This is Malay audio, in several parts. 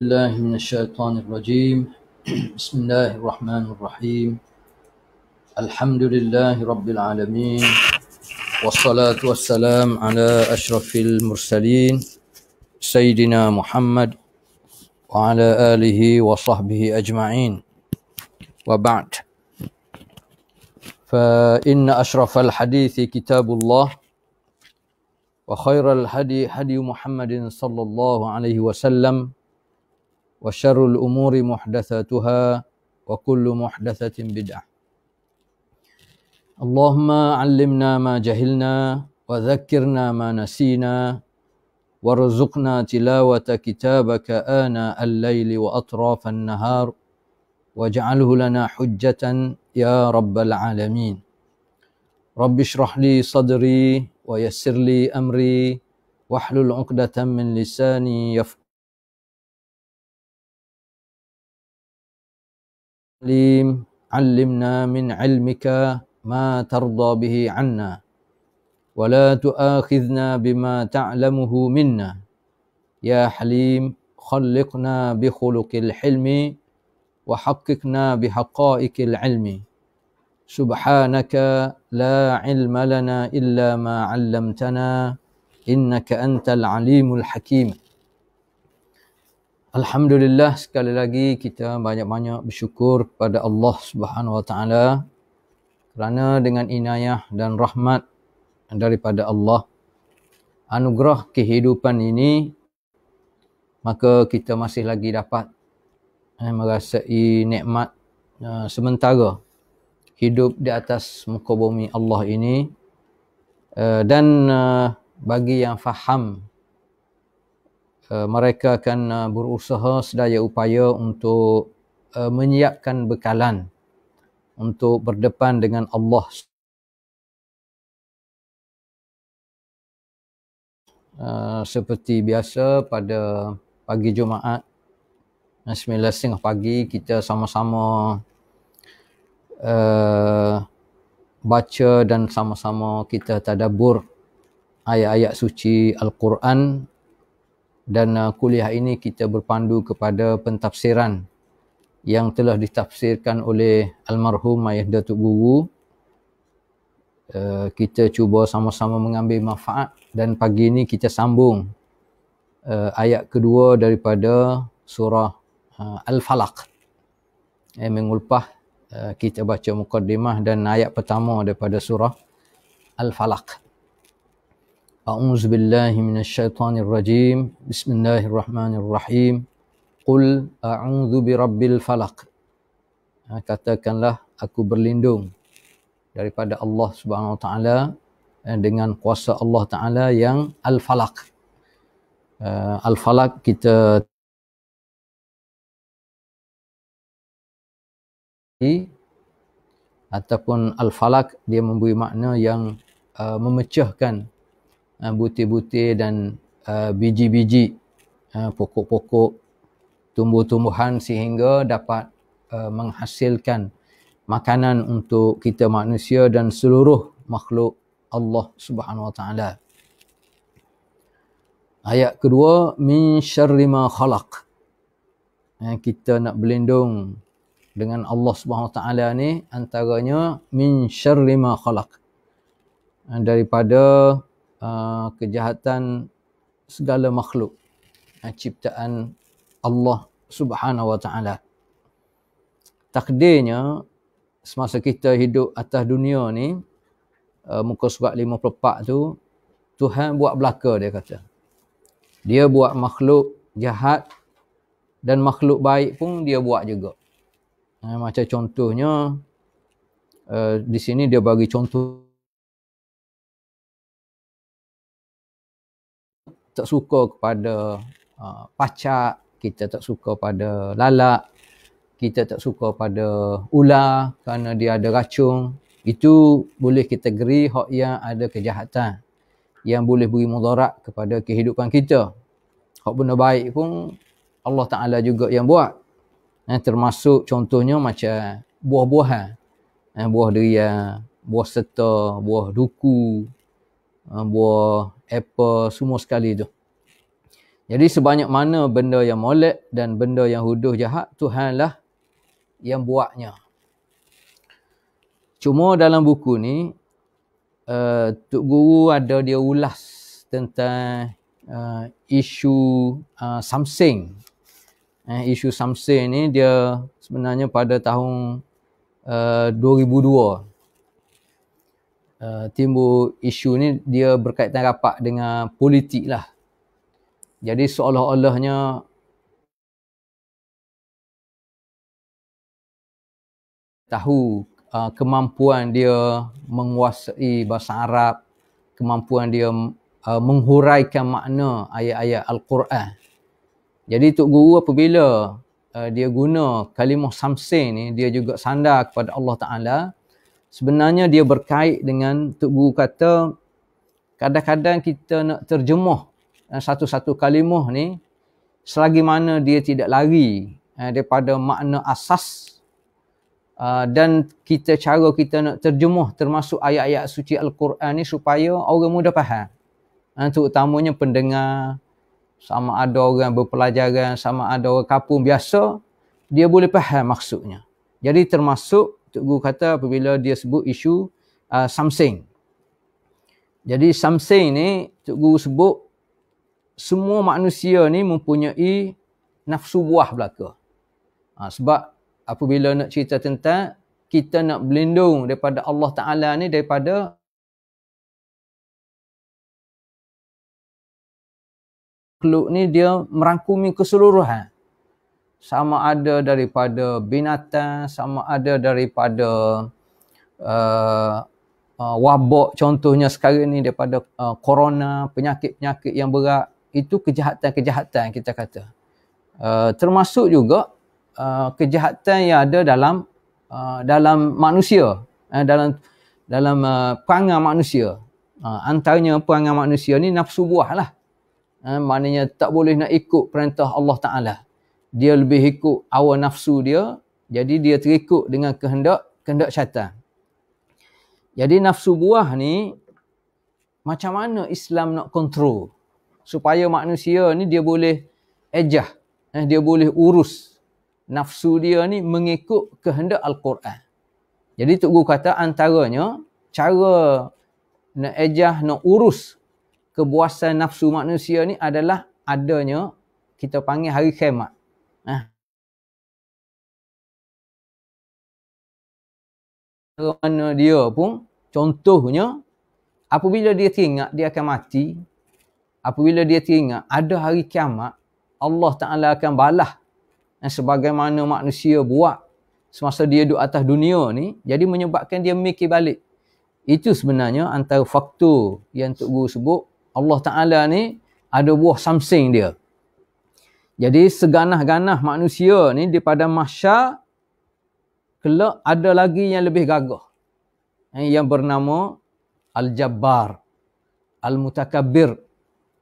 الله من الشيطان الرجيم. بسم الله الرحمن الرحيم. الحمد لله رب العالمين، والصلاة والسلام على أشرف المرسلين سيدنا محمد وعلى آله وصحبه أجمعين، وبعد. فإن أشرف الحديث كتاب الله، وخير الهدي هدي محمد صلى الله عليه وسلم، وشر الأمور محدثاتها، وكل محدثة بدعة. اللهم علمنا ما جهلنا، وذكرنا ما نسينا، وارزقنا تلاوة كتابك آناء الليل وأطراف النهار، واجعله لنا حجة يا رب العالمين. رب اشرح لي صدري ويسر لي أمري واحلل عقدة من لساني يفقهوا. علمنا من علمك ما ترضى به عنا، ولا تؤاخذنا بما تعلمه منا. يا حليم خلقنا بخلق الحلم، وحققنا بحقائق العلم. سبحانك لا علم لنا إلا ما علمتنا، إنك أنت العليم الحكيم. Alhamdulillah, sekali lagi kita banyak-banyak bersyukur kepada Allah Subhanahu Wa Taala kerana dengan inayah dan rahmat daripada Allah, anugerah kehidupan ini, maka kita masih lagi dapat merasai nikmat sementara hidup di atas muka bumi Allah ini. Dan bagi yang faham, mereka akan berusaha sedaya upaya untuk menyiapkan bekalan untuk berdepan dengan Allah. Seperti biasa pada pagi Jumaat 9:30 pagi kita sama-sama baca dan sama-sama kita tadabbur ayat-ayat suci Al-Quran. Dan kuliah ini kita berpandu kepada pentafsiran yang telah ditafsirkan oleh almarhum ayah Datuk Guru. Kita cuba sama-sama mengambil manfaat, dan pagi ini kita sambung ayat kedua daripada surah Al-Falaq. Minggu lepas kita baca mukaddimah dan ayat pertama daripada surah Al-Falaq. A'udzu billahi minasyaitonir rajim. Bismillahirrahmanirrahim. Qul a'udzu birabbil falaq. Katakanlah, aku berlindung daripada Allah Subhanahu Wa Taala dengan kuasa Allah Taala yang Al-Falaq. Al-Falaq kita ataupun Al-Falaq, dia memberi makna yang memecahkan butir-butir dan biji-biji, pokok-pokok, tumbuh-tumbuhan sehingga dapat menghasilkan makanan untuk kita manusia dan seluruh makhluk Allah Subhanahu Wa Taala. Ayat kedua, min syarri ma khalaq. Kita nak berlindung dengan Allah Subhanahu Wa Taala ni, antaranya min syarri ma khalaq, daripada kejahatan segala makhluk ciptaan Allah Subhanahu Wa Taala. Takdirnya semasa kita hidup atas dunia ni, muka surat 54 tu, Tuhan buat belaka, dia kata. Dia buat makhluk jahat dan makhluk baik pun dia buat juga. Macam contohnya di sini dia bagi contoh, tak suka kepada pacak, kita tak suka pada lalat, kita tak suka pada ular kerana dia ada racun. Itu boleh kita kategori hak yang ada kejahatan yang boleh beri mudarat kepada kehidupan kita. Hak benda baik pun Allah Ta'ala juga yang buat. Termasuk contohnya macam buah-buahan, buah durian, buah serta, buah duku, buah apple, semua sekali tu. Jadi sebanyak mana benda yang molek dan benda yang huduh jahat, Tuhanlah yang buatnya. Cuma dalam buku ni, Tok Guru ada dia ulas tentang isu Samseng. Isu Samseng ni dia sebenarnya pada tahun 2002 timbul isu ni, dia berkaitan rapat dengan politik lah. Jadi seolah-olahnya tahu kemampuan dia menguasai bahasa Arab, kemampuan dia menghuraikan makna ayat-ayat Al-Quran. Jadi Tok Guru apabila dia guna kalimah Samseng ni, dia juga sandar kepada Allah Ta'ala. Sebenarnya dia berkait dengan Tok Guru kata, kadang-kadang kita nak terjemah satu-satu kalimah ni, selagi mana dia tidak lari daripada makna asas, dan cara kita nak terjemah termasuk ayat-ayat suci Al-Quran ni supaya orang mudah faham. Terutamanya pendengar, sama ada orang berpelajaran, sama ada orang kampung biasa, dia boleh faham maksudnya. Jadi termasuk Tok Guru kata apabila dia sebut isu Samseng. Jadi Samseng ni Tok Guru sebut semua manusia ni mempunyai nafsu buah belaka. Sebab apabila nak cerita tentang kita nak berlindung daripada Allah Ta'ala ni, daripada makhluk ni dia merangkumi keseluruhan. Sama ada daripada binatang, sama ada daripada wabak contohnya sekarang ni, daripada corona, penyakit-penyakit yang berat, itu kejahatan-kejahatan kita kata. Termasuk juga kejahatan yang ada dalam manusia, dalam perangai manusia. Antaranya perangai manusia ni nafsu buah lah. Maknanya tak boleh nak ikut perintah Allah Ta'ala. Dia lebih ikut hawa nafsu dia, jadi dia terikut dengan kehendak syaitan. Jadi nafsu buah ni, macam mana Islam nak kontrol supaya manusia ni dia boleh ejah, dia boleh urus nafsu dia ni mengikut kehendak Al-Quran. Jadi Tok Guru kata antaranya cara nak ejah, nak urus kepuasan nafsu manusia ni adalah adanya kita panggil hari kiamat. Mana dia pun, contohnya apabila dia teringat dia akan mati, apabila dia teringat ada hari kiamat, Allah Ta'ala akan balas sebagaimana manusia buat semasa dia duduk atas dunia ni, jadi menyebabkan dia mikir balik. Itu sebenarnya antara faktor yang Tok Guru sebut Allah Ta'ala ni ada buah Samseng dia. Jadi seganah-ganah manusia ni di padang mahsyar, kelak ada lagi yang lebih gagah, yang bernama Al-Jabbar, Al-Mutakabbir.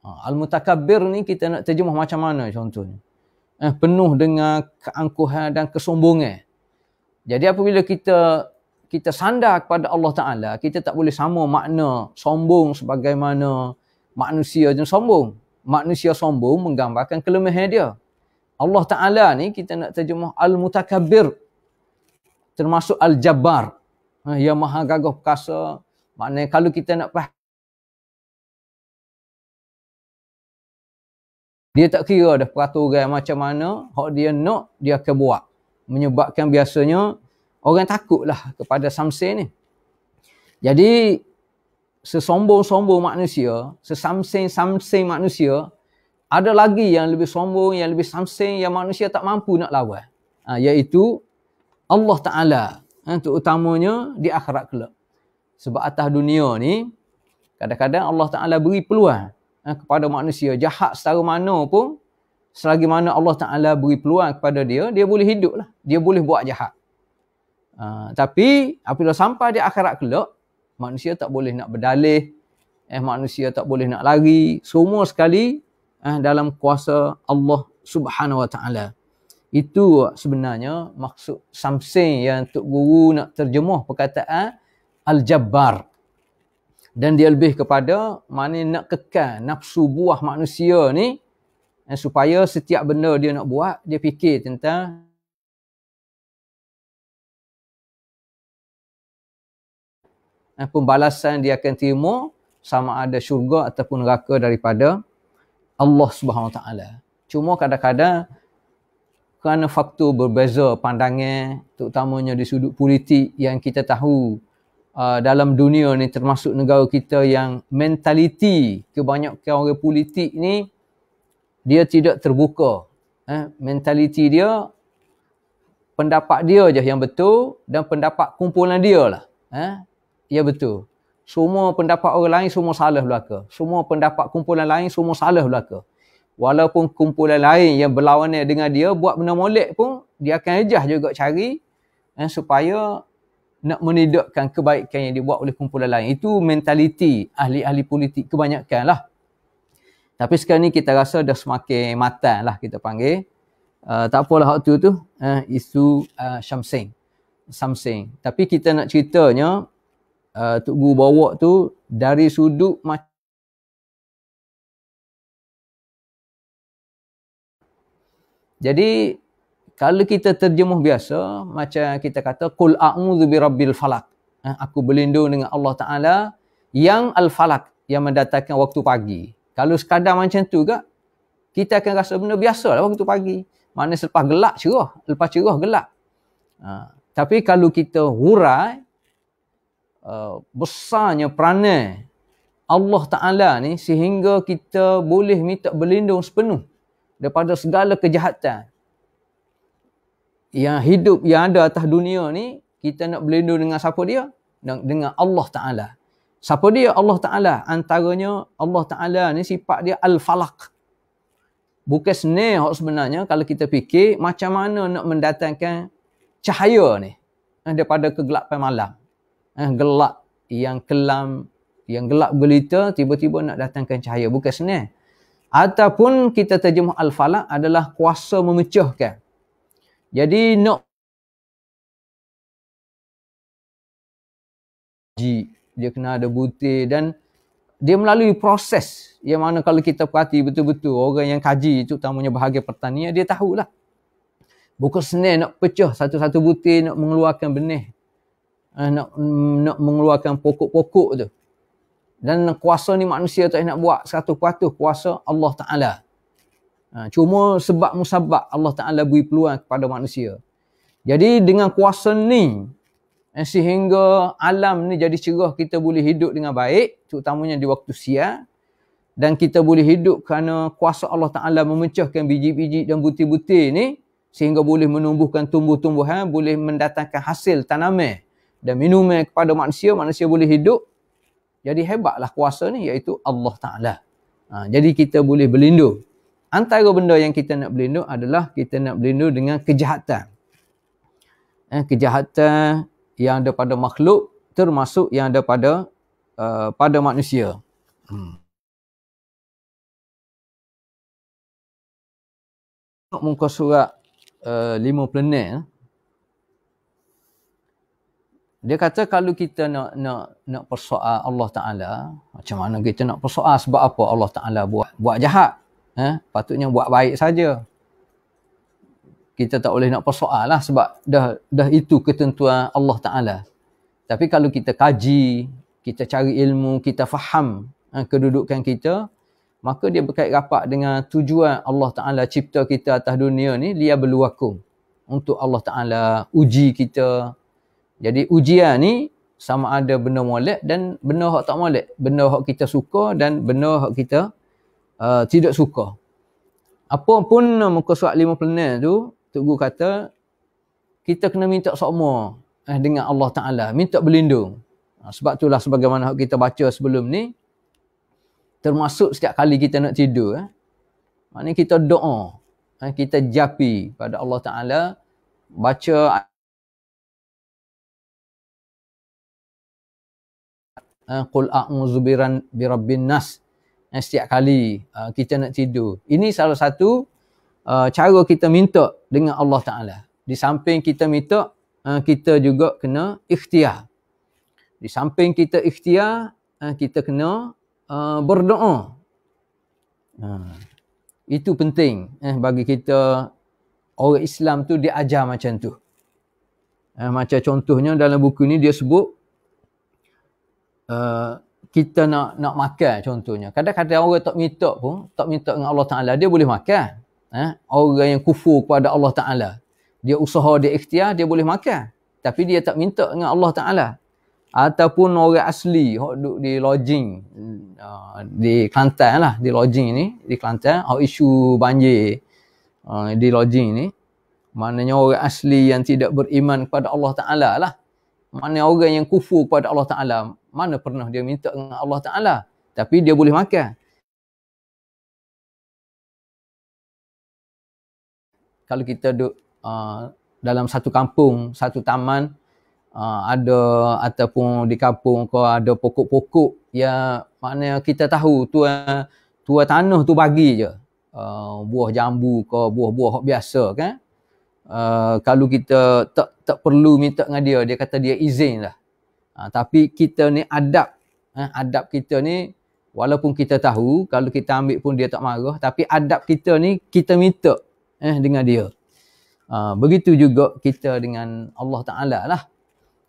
Al-Mutakabbir ni kita nak terjemah macam mana contohnya? Penuh dengan keangkuhan dan kesombongan. Jadi apabila kita sandar kepada Allah Ta'ala, kita tak boleh sama makna sombong sebagaimana manusia je sombong. Manusia sombong menggambarkan kelemahan dia. Allah Ta'ala ni kita nak terjemah Al-Mutakabbir, termasuk Al-Jabbar, yang maha gagah perkasa. Maknanya kalau kita nak faham, dia tak kira dah peraturan macam mana, hak dia nak, dia akan buat. Menyebabkan biasanya orang takutlah kepada Samseng ni. Jadi sesombong-sombong manusia, sesamseng-samseng manusia, ada lagi yang lebih sombong, yang lebih samseng, yang manusia tak mampu nak lawan. Iaitu Allah Ta'ala. Terutamanya di akhirat kelak. Sebab atas dunia ni, kadang-kadang Allah Ta'ala beri peluang kepada manusia. Jahat setara mana pun, selagi mana Allah Ta'ala beri peluang kepada dia, dia boleh hidup lah. Dia boleh buat jahat. Tapi apabila sampai di akhirat kelak, manusia tak boleh nak berdalih, manusia tak boleh nak lari, semua sekali dalam kuasa Allah Subhanahu Wa Ta'ala. Itu sebenarnya maksud Samseng yang Tok Guru nak terjemah perkataan Al-Jabbar. Dan dia lebih kepada mana nak kekal nafsu buah manusia ni supaya setiap benda dia nak buat, dia fikir tentang pembalasan dia akan terima sama ada syurga ataupun neraka daripada Allah Subhanahu Wa Taala. Cuma kadang-kadang kerana faktor berbeza pandangan, terutamanya di sudut politik yang kita tahu dalam dunia ni, termasuk negara kita yang mentaliti kebanyakan orang politik ni dia tidak terbuka. Mentaliti dia, pendapat dia je yang betul dan pendapat kumpulan dia lah. Ya betul. Semua pendapat orang lain semua salah belaka. Semua pendapat kumpulan lain semua salah belaka. Walaupun kumpulan lain yang berlawanan dengan dia buat benda molek pun, dia akan ejah juga cari supaya nak menidakkan kebaikan yang dibuat oleh kumpulan lain. Itu mentaliti ahli-ahli politik kebanyakan lah. Tapi sekarang ni kita rasa dah semakin matang lah kita panggil. Tak apalah waktu tu isu Samseng. Tapi kita nak ceritanya Tok Guru bawa tu dari sudut jadi kalau kita terjemuh biasa macam kita kata qul a'udzu birabbil falaq. Aku berlindung dengan Allah Taala yang al-falaq, yang mendatangkan waktu pagi. Kalau sekadar macam tu juga kita akan rasa benda biasalah waktu pagi. Maknanya selepas gelap cerah, lepas cerah gelap. Tapi kalau kita hurai besarnya peranan Allah Ta'ala ni sehingga kita boleh minta berlindung sepenuh daripada segala kejahatan yang hidup yang ada atas dunia ni. Kita nak berlindung dengan siapa dia? Dengan Allah Ta'ala. Siapa dia Allah Ta'ala? Antaranya Allah Ta'ala ni sifat dia Al-Falaq. Bukan senang sebenarnya kalau kita fikir macam mana nak mendatangkan cahaya ni daripada kegelapan malam. Gelap yang kelam, yang gelap gelita, tiba-tiba nak datangkan cahaya. Bukan senang. Ataupun kita terjemah Al-Falaq adalah kuasa memecahkan. Jadi nak dia kena ada butir dan dia melalui proses yang mana kalau kita perhati betul-betul orang yang kaji terutamanya bahagian pertanian, dia tahulah. Bukan senang nak pecah satu-satu butir, nak mengeluarkan benih. Nak mengeluarkan pokok-pokok tu. Dan kuasa ni manusia tak nak buat 100% kuasa Allah Ta'ala. Cuma sebab musabab Allah Ta'ala beri peluang kepada manusia. Jadi dengan kuasa ni sehingga alam ni jadi cerah, kita boleh hidup dengan baik, terutamanya di waktu siang. Dan kita boleh hidup kerana kuasa Allah Ta'ala memecahkan biji-biji dan butir-butir ni sehingga boleh menumbuhkan tumbuh-tumbuhan, boleh mendatangkan hasil tanaman dan minuman kepada manusia, manusia boleh hidup. Jadi hebatlah kuasa ni, iaitu Allah Ta'ala. Jadi kita boleh berlindung. Antara benda yang kita nak berlindung adalah kita nak berlindung dengan kejahatan. Kejahatan yang ada pada makhluk, termasuk yang ada pada manusia. Muka surat 56. Dia kata kalau kita nak persoal Allah Ta'ala, macam mana kita nak persoal sebab apa Allah Ta'ala buat jahat? Patutnya buat baik saja. Kita tak boleh nak persoal lah sebab dah itu ketentuan Allah Ta'ala. Tapi kalau kita kaji, kita cari ilmu, kita faham kedudukan kita, maka dia berkait rapat dengan tujuan Allah Ta'ala cipta kita atas dunia ni, liyabluwakum, untuk Allah Ta'ala uji kita. Jadi ujian ni sama ada benda molek dan benda hak tak molek. Benda hak kita suka dan benda hak kita tidak suka. Apa pun muka surat 56 tu, Tok Guru kata, kita kena minta sokma dengan Allah Ta'ala. Minta berlindung. Sebab itulah sebagaimana kita baca sebelum ni, termasuk setiap kali kita nak tidur. Maknanya kita doa. Kita japi pada Allah Ta'ala. Baca qul a'udzu birabbin nas setiap kali kita nak tidur. Ini salah satu cara kita minta dengan Allah Ta'ala. Di samping kita minta, kita juga kena ikhtiar. Di samping kita ikhtiar, kita kena berdoa. Itu penting bagi kita orang Islam tu diajar macam tu. Macam contohnya dalam buku ni dia sebut kita nak makan contohnya. Kadang-kadang orang tak minta dengan Allah Ta'ala, dia boleh makan. Orang yang kufur kepada Allah Ta'ala, dia usaha, dia ikhtiar, dia boleh makan. Tapi dia tak minta dengan Allah Ta'ala. Ataupun orang asli, duduk di lodging, di Kelantan lah, di lodging ni, di Kelantan, isu banjir di lodging ni. Maknanya orang asli yang tidak beriman kepada Allah Ta'ala lah. Mana orang yang kufur kepada Allah Ta'ala, mana pernah dia minta dengan Allah Ta'ala. Tapi dia boleh makan. Kalau kita duduk dalam satu kampung, satu taman, ada ataupun di kampung kau ada pokok-pokok yang maknanya kita tahu tuan tanah tu bagi je. Buah jambu ke buah-buah biasa kan. Kalau kita tak perlu minta dengan dia kata dia izin lah. Tapi kita ni adab kita ni, walaupun kita tahu kalau kita ambil pun dia tak marah, tapi adab kita ni kita minta dengan dia. Begitu juga kita dengan Allah Ta'ala lah.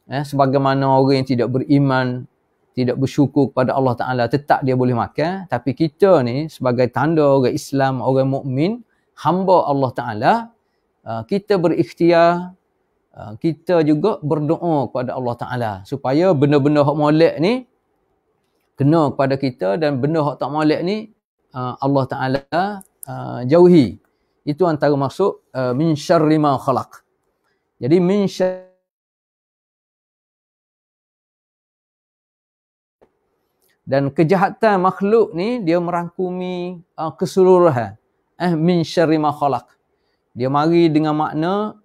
Sebagaimana orang yang tidak beriman, tidak bersyukur kepada Allah Ta'ala, tetap dia boleh makan. Tapi kita ni sebagai tanda orang Islam, orang mukmin, hamba Allah Ta'ala, kita berikhtiar, kita juga berdoa kepada Allah Ta'ala supaya benda-benda hak molek ni kena kepada kita, dan benda hak tak molek ni Allah Ta'ala jauhi. Itu antara maksud min syarri ma khalaq. Jadi min syarri, dan kejahatan makhluk ni dia merangkumi keseluruhan. Min syarri ma khalaq. Dia mari dengan makna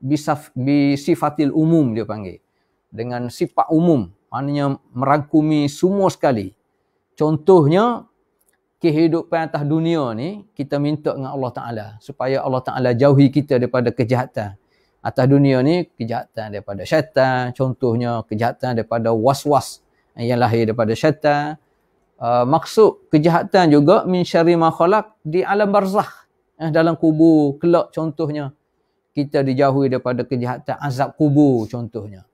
bisifatil umum, dia panggil. Dengan sifat umum. Maknanya merangkumi semua sekali. Contohnya, kehidupan atas dunia ni, kita minta dengan Allah Ta'ala. Supaya Allah Ta'ala jauhi kita daripada kejahatan. Atas dunia ni, kejahatan daripada syaitan. Contohnya, kejahatan daripada was-was yang lahir daripada syaitan. Maksud kejahatan juga, min syarri ma khalaq, di alam barzakh. Dalam kubur kelak contohnya, kita dijauhi daripada kejahatan azab kubur contohnya.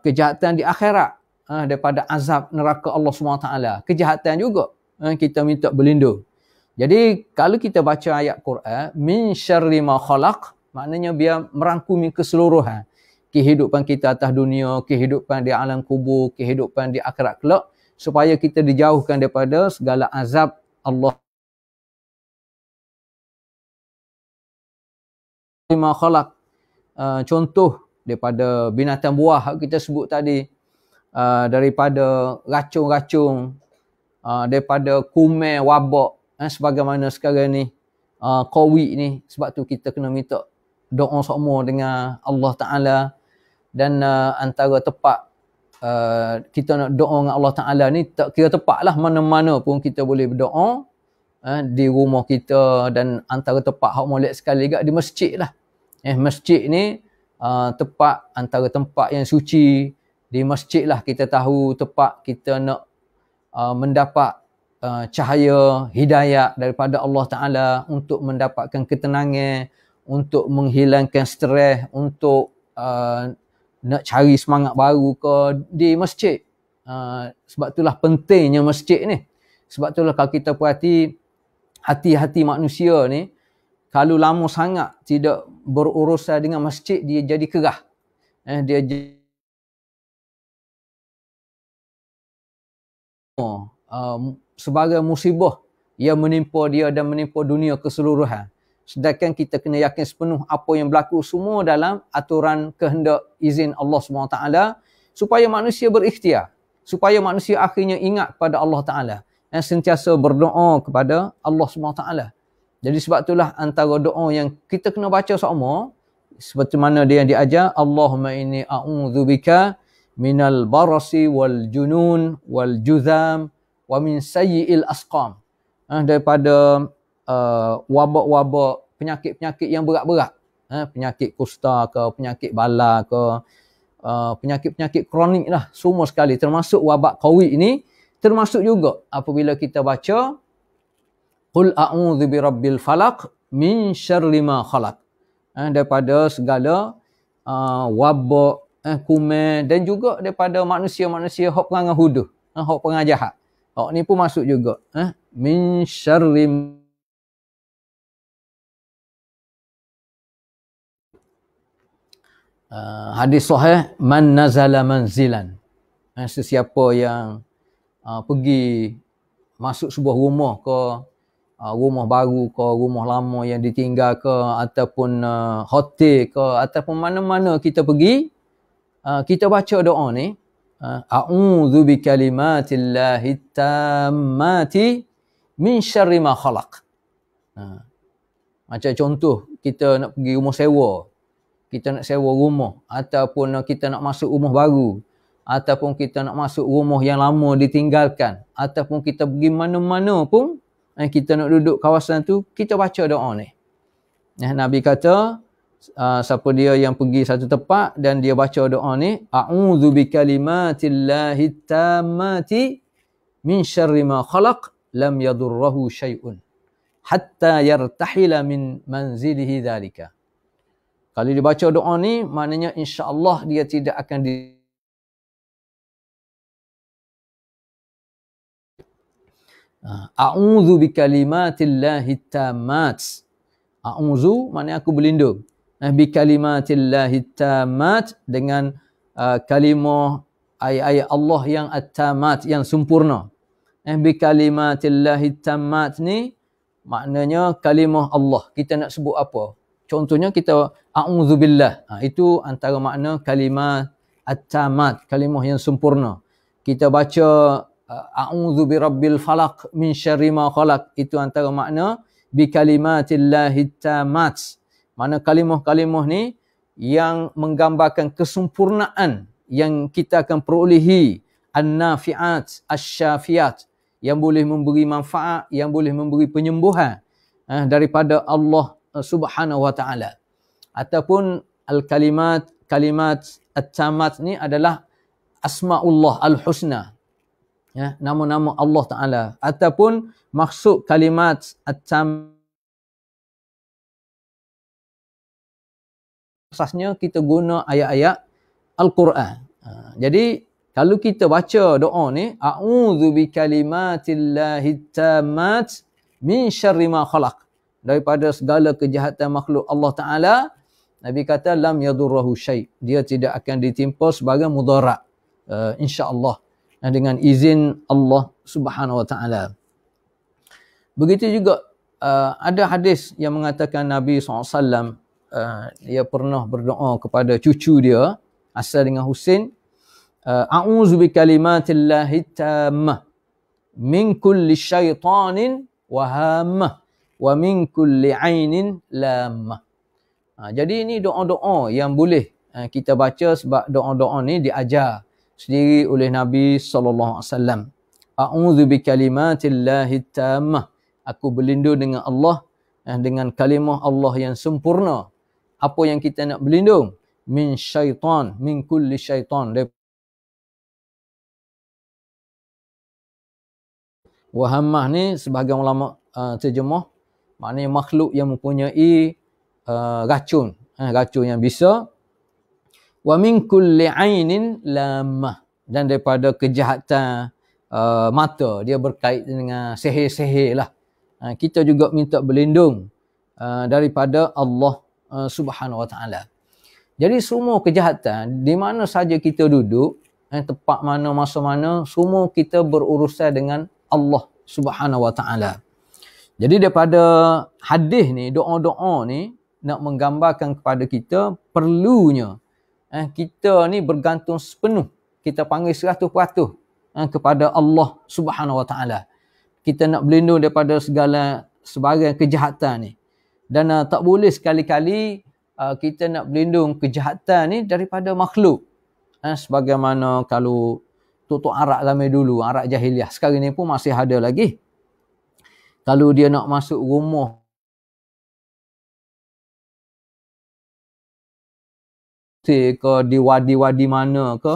Kejahatan di akhirat, daripada azab neraka Allah SWT. Kejahatan juga, kita minta berlindung. Jadi kalau kita baca ayat Quran, min syarri ma khalaq, maknanya biar merangkumi keseluruhan. Kehidupan kita atas dunia, kehidupan di alam kubur, kehidupan di akhirat kelak, supaya kita dijauhkan daripada segala azab Allah. Ma khalaq, contoh daripada binatang buah kita sebut tadi, daripada racun-racun, daripada kuman, wabak, sebagaimana sekarang ni COVID ni. Sebab tu kita kena minta doa sama dengan Allah Ta'ala. Dan antara tepat kita nak doa dengan Allah Ta'ala ni, tak kira tepat lah, mana-mana pun kita boleh berdoa. Di rumah kita, dan antara tempat hak molek sekali juga di masjid lah. Masjid ni tempat, antara tempat yang suci. Di masjid lah kita tahu tempat kita nak mendapat cahaya hidayah daripada Allah Ta'ala, untuk mendapatkan ketenangan, untuk menghilangkan stres, untuk nak cari semangat baru ke di masjid. Sebab itulah pentingnya masjid ni. Sebab itulah kalau kita perhati hati-hati manusia ni, kalau lama sangat tidak berurusan dengan masjid, dia jadi kerah. Dia sebagai musibah yang menimpa dia dan menimpa dunia keseluruhan. Sedangkan kita kena yakin sepenuh apa yang berlaku semua dalam aturan kehendak izin Allah SWT, supaya manusia berikhtiar, supaya manusia akhirnya ingat kepada Allah Ta'ala, dan sentiasa berdoa kepada Allah SWT. Jadi sebab itulah antara doa yang kita kena baca sama, seperti mana dia yang diajar, Allahumma inni a'udzubika minal barasi wal junun wal juzam wa min sayyi'il asqam. Daripada wabak-wabak, penyakit-penyakit yang berat-berat. Penyakit kusta ke, penyakit bala ke, penyakit-penyakit kronik lah, semua sekali. Termasuk wabak COVID ini, termasuk juga apabila kita baca Qul a'udzu birabbil falaq min syarri ma khalaq. Daripada segala wabak, kuman dan juga daripada manusia-manusia hok perangai huduh, hok perangai jahat. Hok ni pun masuk juga. Min syarri hadis sahih, man nazala manzilan. Sesiapa yang pergi masuk sebuah rumah ke, rumah baru ke, rumah lama yang ditinggal ke, ataupun hotel ke, ataupun mana-mana kita pergi, kita baca doa ni, a'udzu bikalimatillahi tammati min syarri ma khalaq. Macam contoh, kita nak pergi rumah sewa, kita nak sewa rumah, ataupun kita nak masuk rumah baru, ataupun kita nak masuk rumah yang lama ditinggalkan, ataupun kita pergi mana-mana pun, kita nak duduk kawasan tu, kita baca doa ni. Nabi kata, siapa dia yang pergi satu tempat dan dia baca doa ni, a'udzu bikalimatillahi tammati min syarri ma khalaq lam yadurruhu syai'un hatta yartahila min manzilihi dzalika. Kalau dia baca doa ni, maknanya insya-Allah dia tidak akan a'udzu bikalimatillahi tammat. A'udzu maknanya aku berlindung. Bikalimatillahi tammat, dengan kalimah ayat-ayat Allah yang at-tammat, yang sempurna. Bikalimatillahi tammat ni maknanya kalimah Allah. Kita nak sebut apa? Contohnya kita a'udzubillah. Itu antara makna kalimah at-tammat, kalimah yang sempurna. Kita baca a'udzu birabbil falaq min syarri ma khalaq, itu antara makna bikalimatillahi tammat. Mana kalimah-kalimah ni yang menggambarkan kesempurnaan yang kita akan perolehi, an-nafi'at, asy-syafiat, yang boleh memberi manfaat, yang boleh memberi penyembuhan daripada Allah Subhanahu wa ta'ala. Ataupun al-kalimat, kalimat at-tammat ni adalah asma'ullah al-husna, nama-nama Allah Ta'ala. Ataupun maksud kalimat at-tammat, asasnya kita guna ayat-ayat Al-Quran. Jadi kalau kita baca doa ni, a'udzu bikalimatillahi tammat min syarri ma khalaq, daripada segala kejahatan makhluk Allah Ta'ala, Nabi kata lam yadurruhu syai', dia tidak akan ditimpa sebagai mudarat, insya-Allah, dengan izin Allah Subhanahu wa Ta'ala. Begitu juga ada hadis yang mengatakan Nabi SAW dia pernah berdoa kepada cucu dia asal dengan Husain, a'udzu bikalimatillahi tammah min kulli syaitanin wa hammah wa min kulli ainin lammah. Jadi ini doa-doa yang boleh kita baca, sebab doa-doa ni diajar sendiri oleh Nabi SAW. A'udzu bikalimatillahi tammah, aku berlindung dengan Allah, dengan kalimah Allah yang sempurna. Apa yang kita nak berlindung? Min syaitan, min kulli syaitan. Wahammah ni sebahagian ulama terjemah, maknanya makhluk yang mempunyai racun, racun yang bisa. Wa min kulli ainin lammah, dan daripada kejahatan mata, dia berkait dengan sihir-sihir lah. Kita juga minta berlindung daripada Allah Subhanahu wa ta'ala. Jadi semua kejahatan, di mana saja kita duduk, tempat mana, masa mana, semua kita berurusan dengan Allah Subhanahu wa ta'ala. Jadi daripada hadis ni, doa-doa ni nak menggambarkan kepada kita perlunya kita ni bergantung sepenuh, kita panggil 100% kepada Allah Subhanahu wa ta'ala. Kita nak berlindung daripada segala sebahagian kejahatan ni. Dan tak boleh sekali-kali kita nak berlindung kejahatan ni daripada makhluk. Sebagaimana kalau tutup arak zaman dulu, arak jahiliah, sekarang ni pun masih ada lagi. Kalau dia nak masuk rumah ke di wadi-wadi mana ke,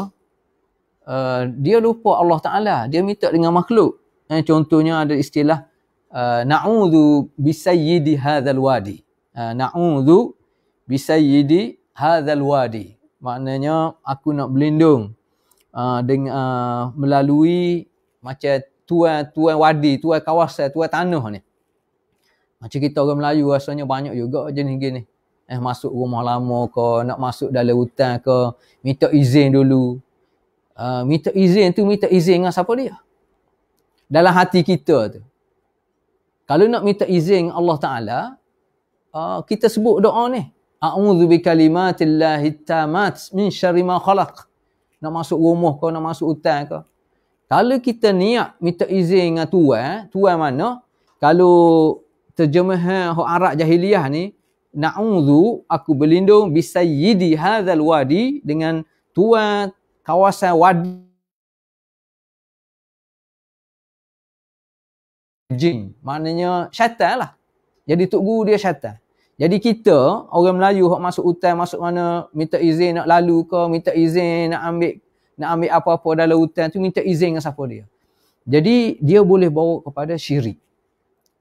dia lupa Allah Ta'ala, dia minta dengan makhluk. Contohnya ada istilah na'udzu bisayyidi hadzal wadi. Na'udzu bisayyidi hadzal wadi. Maknanya aku nak berlindung dengan melalui macam tuan wadi, tuan kawasan, tuan tanah ni. Macam kita orang Melayu rasanya banyak juga jenis gini. Masuk rumah lama ke, nak masuk dalam hutan ke, minta izin dulu. Minta izin dengan siapa dia? Dalam hati kita tu. Kalau nak minta izin Allah Ta'ala, kita sebut doa ni. A'udzu bikalimatillahi tammat min syarri ma khalaq. Nak masuk rumah ke, nak masuk hutan ke. Kalau kita niat minta izin dengan tuan mana? Kalau terjemahan Arab jahiliyah ni, na'udzu, aku berlindung bisayyidi hadzal wadi, dengan tuan kawasan wadi jin. Maknanya syaitan lah. Jadi tok guru dia syaitan. Jadi kita, orang Melayu hok masuk hutan, masuk mana, minta izin nak lalu ke, minta izin nak ambil apa-apa dalam hutan tu, minta izin dengan siapa dia. Jadi dia boleh bawa kepada syirik.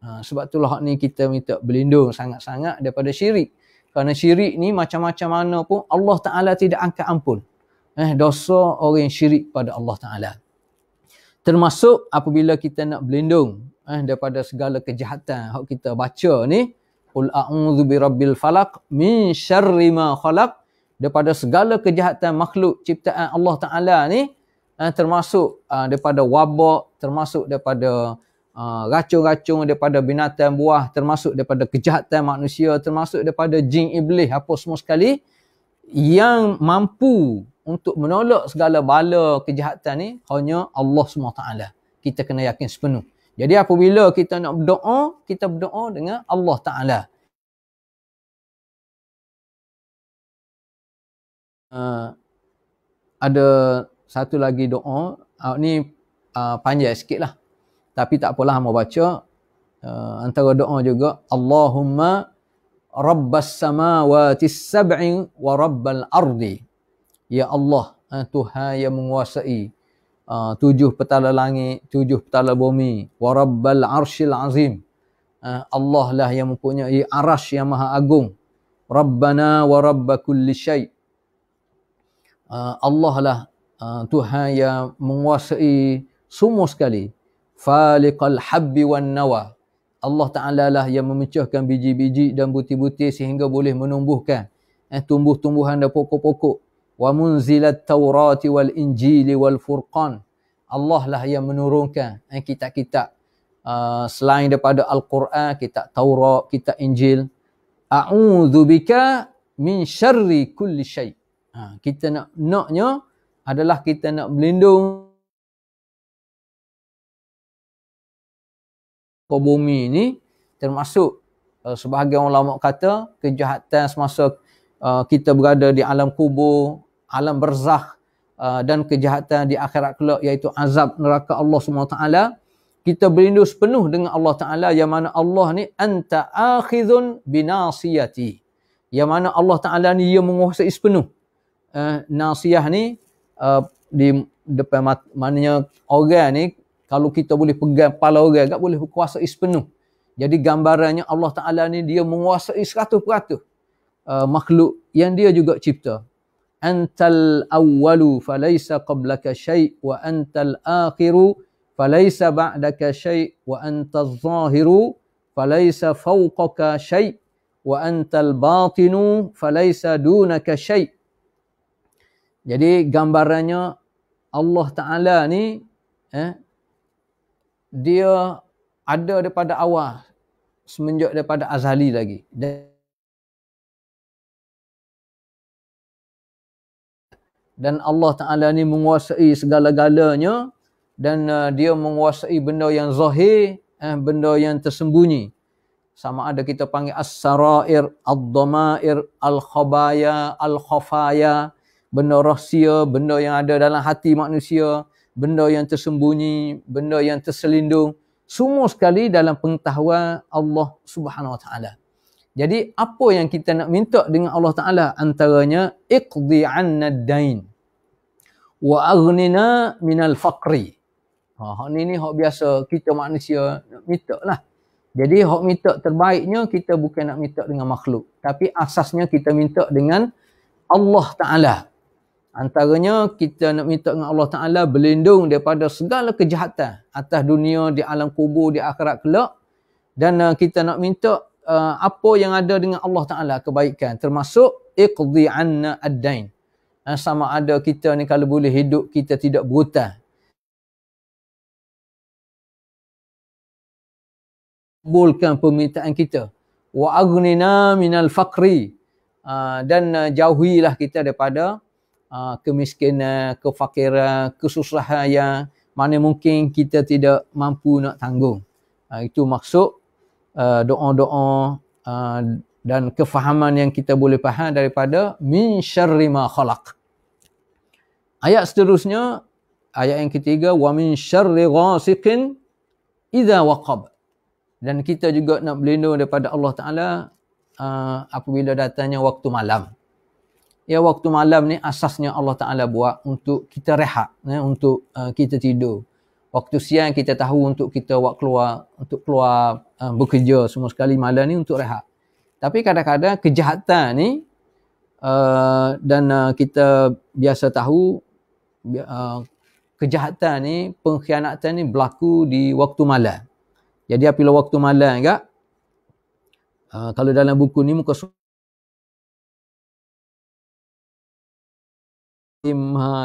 Sebab itulah ni kita minta berlindung sangat-sangat daripada syirik. Kerana syirik ni macam-macam mana pun Allah Ta'ala tidak angkat ampun. Dosa orang syirik pada Allah Ta'ala. Termasuk apabila kita nak berlindung daripada segala kejahatan hak kita baca ni, qul a'udzu birabbil falaq min syarri ma khalaq, daripada segala kejahatan makhluk ciptaan Allah Ta'ala ni, termasuk daripada wabak, termasuk daripada racun-racun, daripada binatang buah, termasuk daripada kejahatan manusia, termasuk daripada jin iblis, apa semua sekali yang mampu untuk menolak segala bala kejahatan ni hanya Allah SWT. Kita kena yakin sepenuh. Jadi apabila kita nak berdoa, kita berdoa dengan Allah Ta'ala. Ada satu lagi doa, ni panjang sikit lah. Tapi tak apalah, mau baca. Antara doa juga, Allahumma rabbas samawati sab'i wa rabbal ardi. Ya Allah, Tuhan yang menguasai 7 petala langit, 7 petala bumi, wa rabbal arsyil azim. Allah lah yang mempunyai arasy yang maha agung. Rabbana wa rabba kulli syai'. Allah lah Tuhan yang menguasai semua sekali. Faliqal habbi wan nawa. Allah Ta'ala lah yang memecahkan biji-biji dan butir-butir sehingga boleh menumbuhkan tumbuh-tumbuhan dan pokok-pokok. Wa munzilat taurati wal injili wal furqan. Allah lah yang menurunkan kitab-kitab selain daripada Al-Quran, kitab Taurat, kitab Injil. A'udzu bika min syarri kulli syai'. Kita naknya adalah kita nak berlindung ke bumi ni, termasuk sebahagian ulama kata kejahatan semasa kita berada di alam kubur, alam barzakh, dan kejahatan di akhirat kelak, iaitu azab neraka Allah SWT. Kita berlindung sepenuh dengan Allah Ta'ala, yang mana Allah ni anta akhidhun binasiyati, yang mana Allah Ta'ala ni dia menguasai sepenuh. Nasiyah ni di depan maknanya orang ni, kalau kita boleh pegang kepala orang tak boleh kuasai sepenuh. Jadi gambarannya Allah Ta'ala ni dia menguasai 100% makhluk yang dia juga cipta. Antal awwalu falaysa qablaka syai' wa antal akhiru falaysa ba'daka syai' wa antal zahiru falaysa fawqaka syai' wa antal batinu falaysa dunaka syai'. Jadi gambarannya Allah Ta'ala ni dia ada daripada awal, semenjak daripada azali lagi. Dan Allah Ta'ala ni menguasai segala-galanya, dan dia menguasai benda yang zahir, benda yang tersembunyi. Sama ada kita panggil as-sarair, ad-dhamair, al-khabaya, al-khafaya, benda rahsia, benda yang ada dalam hati manusia, benda yang tersembunyi, benda yang terselindung, semua sekali dalam pengetahuan Allah Subhanahu Wa Taala. Jadi apa yang kita nak minta dengan Allah Ta'ala? Antaranya, iqdi anna ad-dain wa aghnina minal faqri. Ni hak biasa kita manusia nak minta lah. Jadi hak minta terbaiknya kita bukan nak minta dengan makhluk, tapi asasnya kita minta dengan Allah Ta'ala. Antaranya kita nak minta dengan Allah Ta'ala berlindung daripada segala kejahatan atas dunia, di alam kubur, di akhirat kelak. Dan kita nak minta apa yang ada dengan Allah Ta'ala kebaikan, termasuk iqdi anna ad-dain. Sama ada kita ni kalau boleh hidup kita tidak berhutang, kabulkan permintaan kita, wa aghnina minal faqri, dan jauhilah kita daripada kemiskinan, kefakiran, kesusahan yang mana mungkin kita tidak mampu nak tanggung. Itu maksud doa-doa dan kefahaman yang kita boleh faham daripada min syarri ma khalaq. Ayat seterusnya, ayat yang ketiga, wa min syarri ghasiqin idza waqab. Dan kita juga nak berlindung daripada Allah Ta'ala apabila datangnya waktu malam. Ya, waktu malam ni asasnya Allah Ta'ala buat untuk kita rehat, untuk kita tidur. Waktu siang kita tahu untuk kita untuk keluar bekerja semua sekali, malam ni untuk rehat. Tapi kadang-kadang kejahatan ni dan kita biasa tahu kejahatan ni, pengkhianatan ni berlaku di waktu malam. Jadi apabila waktu malam enggak, kalau dalam buku ni muka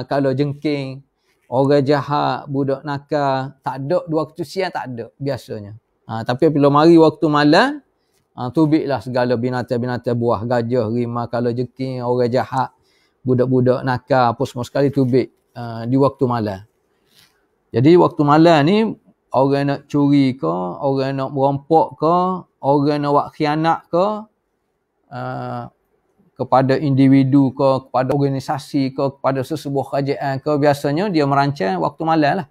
kalau jengking, orang jahat, budak nakal, tak ada di waktu siang, tak ada biasanya. Tapi apabila mari waktu malam, tubiklah segala binatang-binatang buah, gajah, rimau, kalau jengking, orang jahat, budak-budak nakal, apa semua sekali tubik di waktu malam. Jadi waktu malam ni orang nak curi ke, orang nak merampok ke, orang nak buat khianat ke, kepada individu ke, kepada organisasi ke, kepada sesebuah kerajaan ke, biasanya dia merancang waktu malam lah.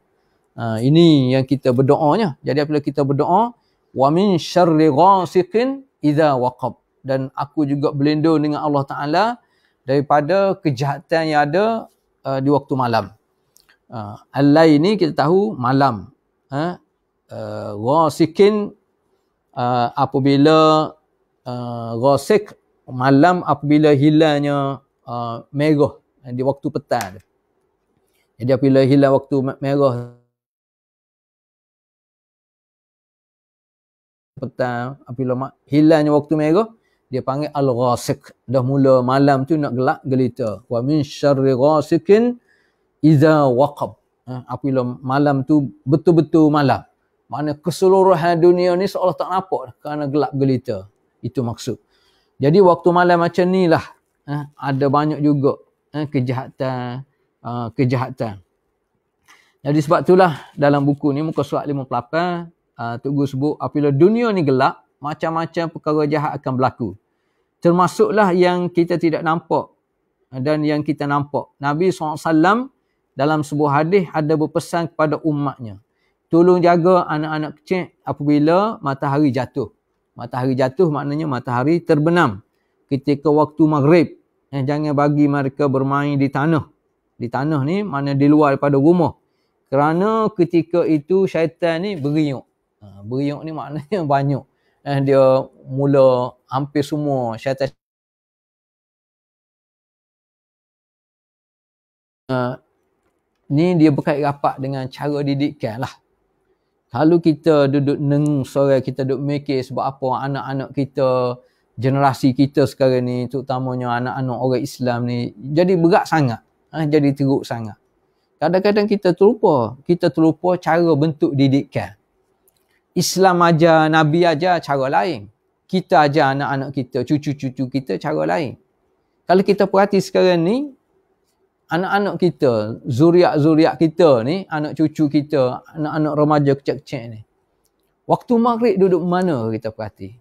Ini yang kita berdoanya. Jadi apabila kita berdoa, wa min syarri ghasiqin idza waqab, dan aku juga berlindung dengan Allah Ta'ala daripada kejahatan yang ada di waktu malam. Al-lail ni kita tahu malam. Ghasiqin apabila ghasiq malam apabila hilangnya merah di waktu petang. Jadi apabila hilang waktu merah petang, apabila hilangnya waktu merah, dia panggil al-ghasiq. Dah mula malam tu nak gelap gelita. Wa min syarri ghasiqin idza waqab. Apabila malam tu betul-betul malam, mana keseluruhan dunia ni seolah tak nampak kerana gelap gelita. Itu maksud. Jadi waktu malam macam ni lah ada banyak juga kejahatan. Jadi sebab itulah dalam buku ni muka surat 58 Tok Guru sebut apabila dunia ni gelap, macam-macam perkara jahat akan berlaku. Termasuklah yang kita tidak nampak dan yang kita nampak. Nabi SAW dalam sebuah hadis ada berpesan kepada umatnya, tolong jaga anak-anak kecil apabila matahari jatuh. Matahari jatuh maknanya matahari terbenam ketika waktu maghrib. Jangan bagi mereka bermain di tanah. Di tanah ni mana di luar daripada rumah. Kerana ketika itu syaitan ni beriuk. Beriuk ni maknanya banyak. Dia mula hampir semua syaitan. Ni dia berkait rapat dengan cara didikan lah. Kalau kita duduk nengung sore, kita duduk mikir sebab apa anak-anak kita, generasi kita sekarang ni, terutamanya anak-anak orang Islam ni, jadi berat sangat. Jadi teruk sangat. Kadang-kadang kita terlupa cara bentuk didikan. Islam ajar, Nabi ajar cara lain. Kita ajar anak-anak kita, cucu-cucu kita cara lain. Kalau kita perhati sekarang ni, anak-anak kita, zuriat-zuriat kita ni, anak cucu kita, anak-anak remaja kecil-kecil ni, waktu maghrib duduk mana kita perhati?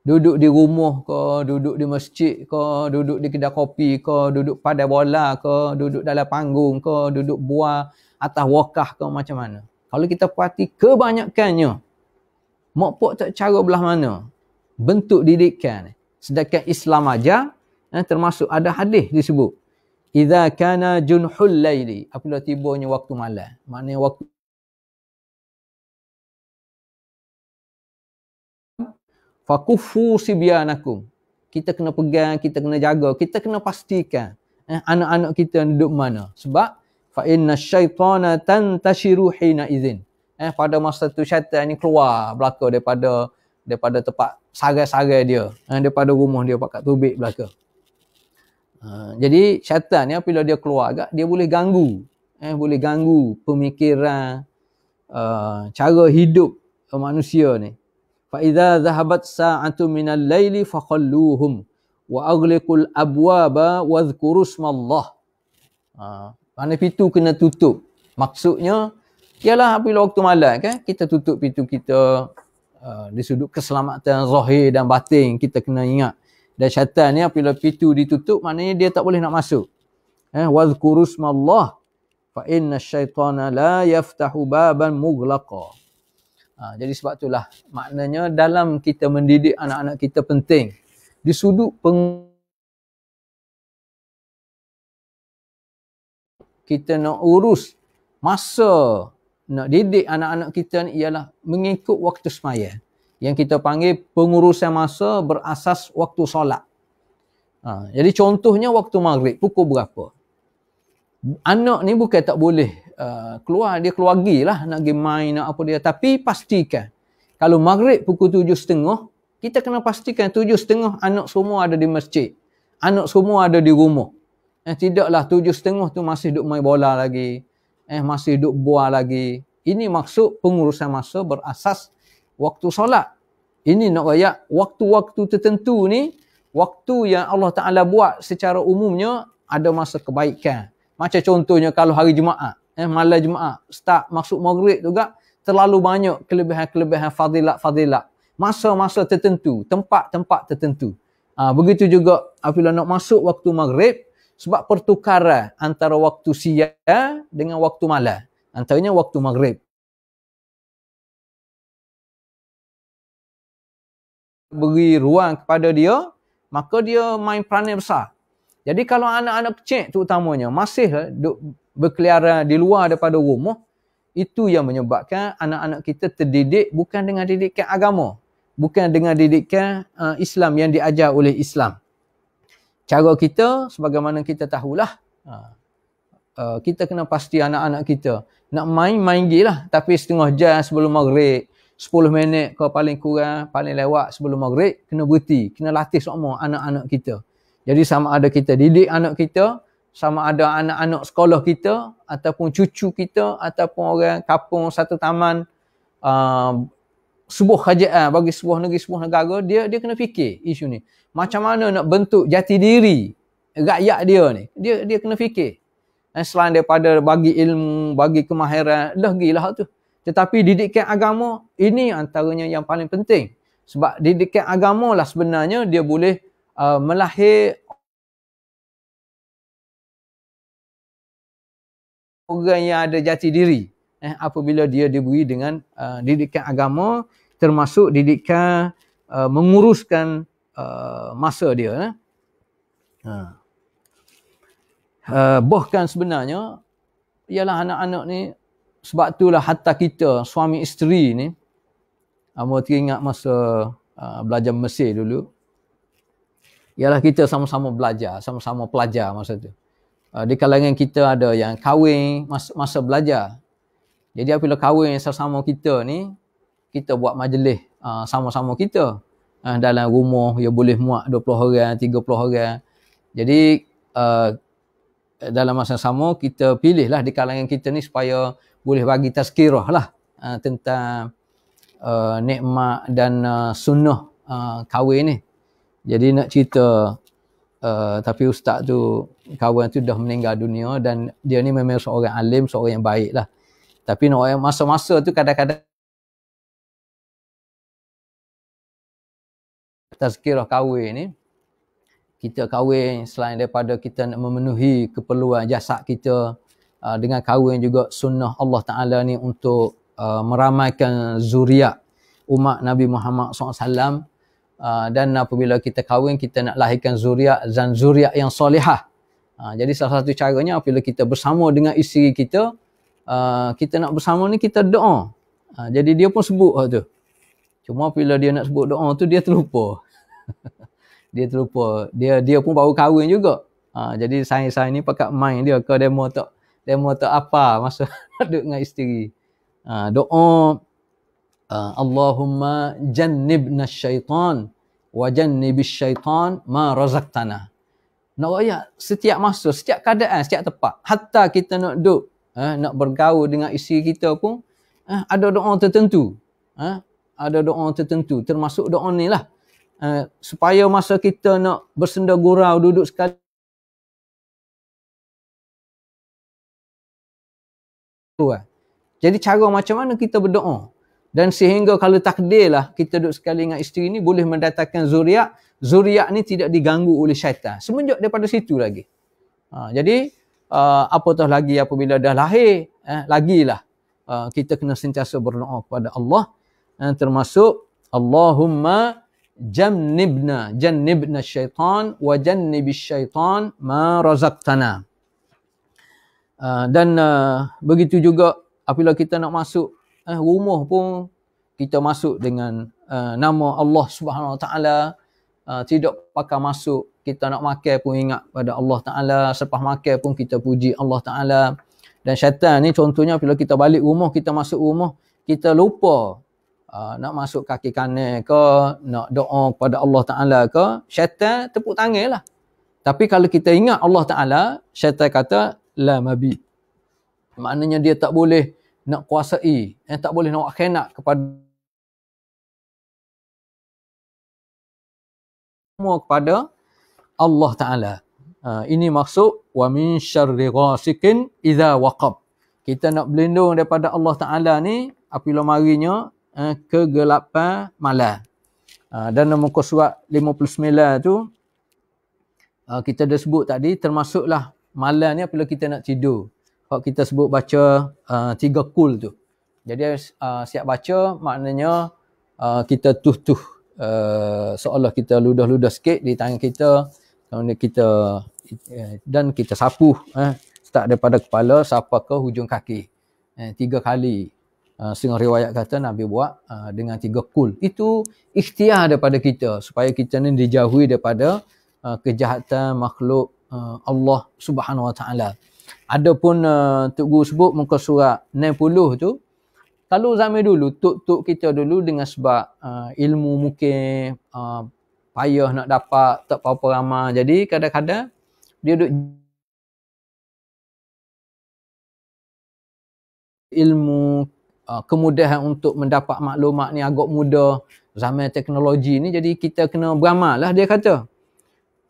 Duduk di rumah ke, duduk di masjid ke, duduk di kedai kopi ke, duduk pada bola ke, duduk dalam panggung ke, duduk buah atas wakah ke, macam mana? Kalau kita perhati kebanyakannya, mak pok tak cara belah mana bentuk didikan. Sedangkan Islam ajar, termasuk ada hadis disebut, idza kana junhul laili, apabila tibanya waktu malam, maknanya waktu Fakuffu sibyanakum. Kita kena pegang, kita kena jaga, kita kena pastikan anak-anak kita duduk mana. Sebab fa inna syaitana tantashiru hina idzin. Pada masa tu syaitan ni keluar belaka daripada tempat sarai-sarai dia, daripada rumah dia pakat tubik belaka. Jadi syaitan ni apabila dia keluar agak, dia boleh ganggu, boleh ganggu pemikiran, cara hidup manusia ni. Fa idza dhahabat sa'atu minal laili fakhalluhum wa aghliqul abwaba wadhkuru ismallah. Mana pintu kena tutup. Maksudnya ialah apabila waktu malam kan, kita tutup pintu kita di sudut keselamatan zahir dan batin, kita kena ingat. Dan syaitan ni apabila pintu ditutup, maknanya dia tak boleh nak masuk. Wadhkuru ismallah fa inna syaitana la yaftahu baban mughlaqa. Jadi sebab itulah maknanya dalam kita mendidik anak-anak kita penting. Di sudut kita nak urus masa nak didik anak-anak kita ni ialah mengikut waktu semaya. Yang kita panggil pengurusan masa berasas waktu solat. Jadi contohnya waktu maghrib pukul berapa? Anak ni bukan tak boleh keluar, dia keluar pergi lah nak pergi main nak apa dia, tapi pastikan kalau maghrib pukul 7.30, kita kena pastikan 7.30 anak semua ada di masjid, anak semua ada di rumah. Tidaklah 7.30 tu masih duk main bola lagi, masih duk buah lagi. Ini maksud pengurusan masa berasas waktu solat. Ini nak rayak waktu-waktu tertentu ni, waktu yang Allah Ta'ala buat secara umumnya ada masa kebaikan. Macam contohnya kalau hari Jumaat, malam Jumaat, start masuk maghrib tu gak, terlalu banyak kelebihan-kelebihan fadilat-fadilat. Masa-masa tertentu, tempat-tempat tertentu. Begitu juga apabila nak masuk waktu maghrib, sebab pertukaran antara waktu siang dengan waktu malam. Antaranya waktu maghrib. Beri ruang kepada dia, maka dia main peranan besar. Jadi kalau anak-anak kecil terutamanya masih berkeliaran di luar daripada rumah, itu yang menyebabkan anak-anak kita terdidik bukan dengan didikan agama, bukan dengan didikan Islam yang diajar oleh Islam. Cara kita, sebagaimana kita tahulah, kita kena pasti anak-anak kita nak main gilah, tapi setengah jam sebelum maghrib, 10 minit ke paling kurang, paling lewat sebelum maghrib, kena berhenti, kena latih semua anak-anak kita. Jadi sama ada kita didik anak kita, sama ada anak-anak sekolah kita, ataupun cucu kita, ataupun orang kampung satu taman, sebuah kerajaan bagi sebuah negeri, sebuah negara, dia kena fikir isu ni. Macam mana nak bentuk jati diri rakyat dia ni. Dia kena fikir. Selain daripada bagi ilmu, bagi kemahiran, gilah tu. Tetapi didikan agama, ini antaranya yang paling penting. Sebab didikan agama lah sebenarnya dia boleh melahir orang yang ada jati diri apabila dia diberi dengan didikan agama, termasuk didikan menguruskan masa dia. Bahkan sebenarnya ialah anak-anak ni, sebab itulah hatta kita suami isteri ni, Amo teringat masa belajar Mesir dulu, ialah kita sama-sama belajar, sama-sama pelajar masa tu. Di kalangan kita ada yang kahwin masa belajar. Jadi apabila kahwin sama-sama kita ni, kita buat majlis sama-sama kita. Dalam rumah ya boleh muat 20 orang, 30 orang. Jadi dalam masa sama kita pilihlah di kalangan kita ni supaya boleh bagi tazkirah lah tentang nikmat dan sunnah kahwin ni. Jadi nak cerita, tapi ustaz tu, kawan tu dah meninggal dunia dan dia ni memang seorang alim, seorang yang baik lah. Tapi nak masa-masa tu kadang-kadang tazkirah kahwin ni, kita kahwin selain daripada kita nak memenuhi keperluan jasad kita, dengan kahwin juga sunnah Allah Ta'ala ni untuk meramaikan zuriat umat Nabi Muhammad SAW. Dan apabila kita kahwin, kita nak lahirkan zuriat dan zuriat yang solihah. Jadi salah satu caranya apabila kita bersama dengan isteri kita, kita nak bersama ni kita doa. Jadi dia pun sebut tu. Cuma bila dia nak sebut doa tu dia terlupa. Dia terlupa. Dia pun baru kahwin juga. Jadi saya ni pakat main dia ke demo tak apa masa duduk dengan isteri. Doa Allahumma jannibna syaitan wa jannibis syaitan ma razaqtana. Nak royak setiap masa, setiap keadaan, setiap tempat. Hatta kita nak duduk, nak bergaul dengan isteri kita pun, ada doa tertentu. Ada doa tertentu. Termasuk doa ni lah. Supaya masa kita nak bersenda gurau duduk sekali, jadi cara macam mana kita berdoa, dan sehingga kalau takdir lah kita duduk sekali dengan isteri ni boleh mendatangkan zuriat ni tidak diganggu oleh syaitan semenjak daripada situ lagi. Jadi apatah lagi apabila dah lahir, lagilah kita kena sentiasa berdoa kepada Allah, termasuk Allahumma jannibna syaitan wa jannibis syaitan ma razaqtana. Dan begitu juga apabila kita nak masuk rumah pun kita masuk dengan nama Allah Subhanahu Wa Taala. Tidak pakai masuk kita nak makan pun ingat pada Allah Taala, selepas makan pun kita puji Allah Taala. Dan syaitan ni contohnya bila kita balik rumah, kita masuk rumah, kita lupa nak masuk kaki kanan ke, nak doa kepada Allah Ta'ala ke, syaitan tepuk tangan lah. Tapi kalau kita ingat Allah Ta'ala, syaitan kata, la mabi. Maknanya dia tak boleh nak kuasai, tak boleh nak khianat kepada Allah Ta'ala. Ini maksud, wa min syarri ghasikin idza waqab. Kita nak berlindung daripada Allah Ta'ala ni, apabila marinya, kegelapan malam. Dan muka surat 59 tu kita dah sebut tadi, termasuklah malam ni apabila kita nak tidur. Kalau kita sebut baca 3 kul tu. Jadi siap baca maknanya kita tuh seolah kita ludah-ludah sikit di tangan kita, kemudian kita dan kita sapu start daripada kepala sampai ke hujung kaki 3 kali. Setengah riwayat kata Nabi buat dengan 3 kul. Itu ikhtiar daripada kita supaya kita ni dijauhi daripada kejahatan makhluk Allah Subhanahu Wa Taala. Adapun Tok Guru sebut muka surat 60 tu, kalau zaman dulu tok-tok kita dulu dengan sebab ilmu mungkin payah nak dapat, tak apa-apa ramai. Jadi kadang-kadang dia duk ilmu kemudahan untuk mendapat maklumat ni agak mudah zaman teknologi ni, jadi kita kena beramal lah dia kata.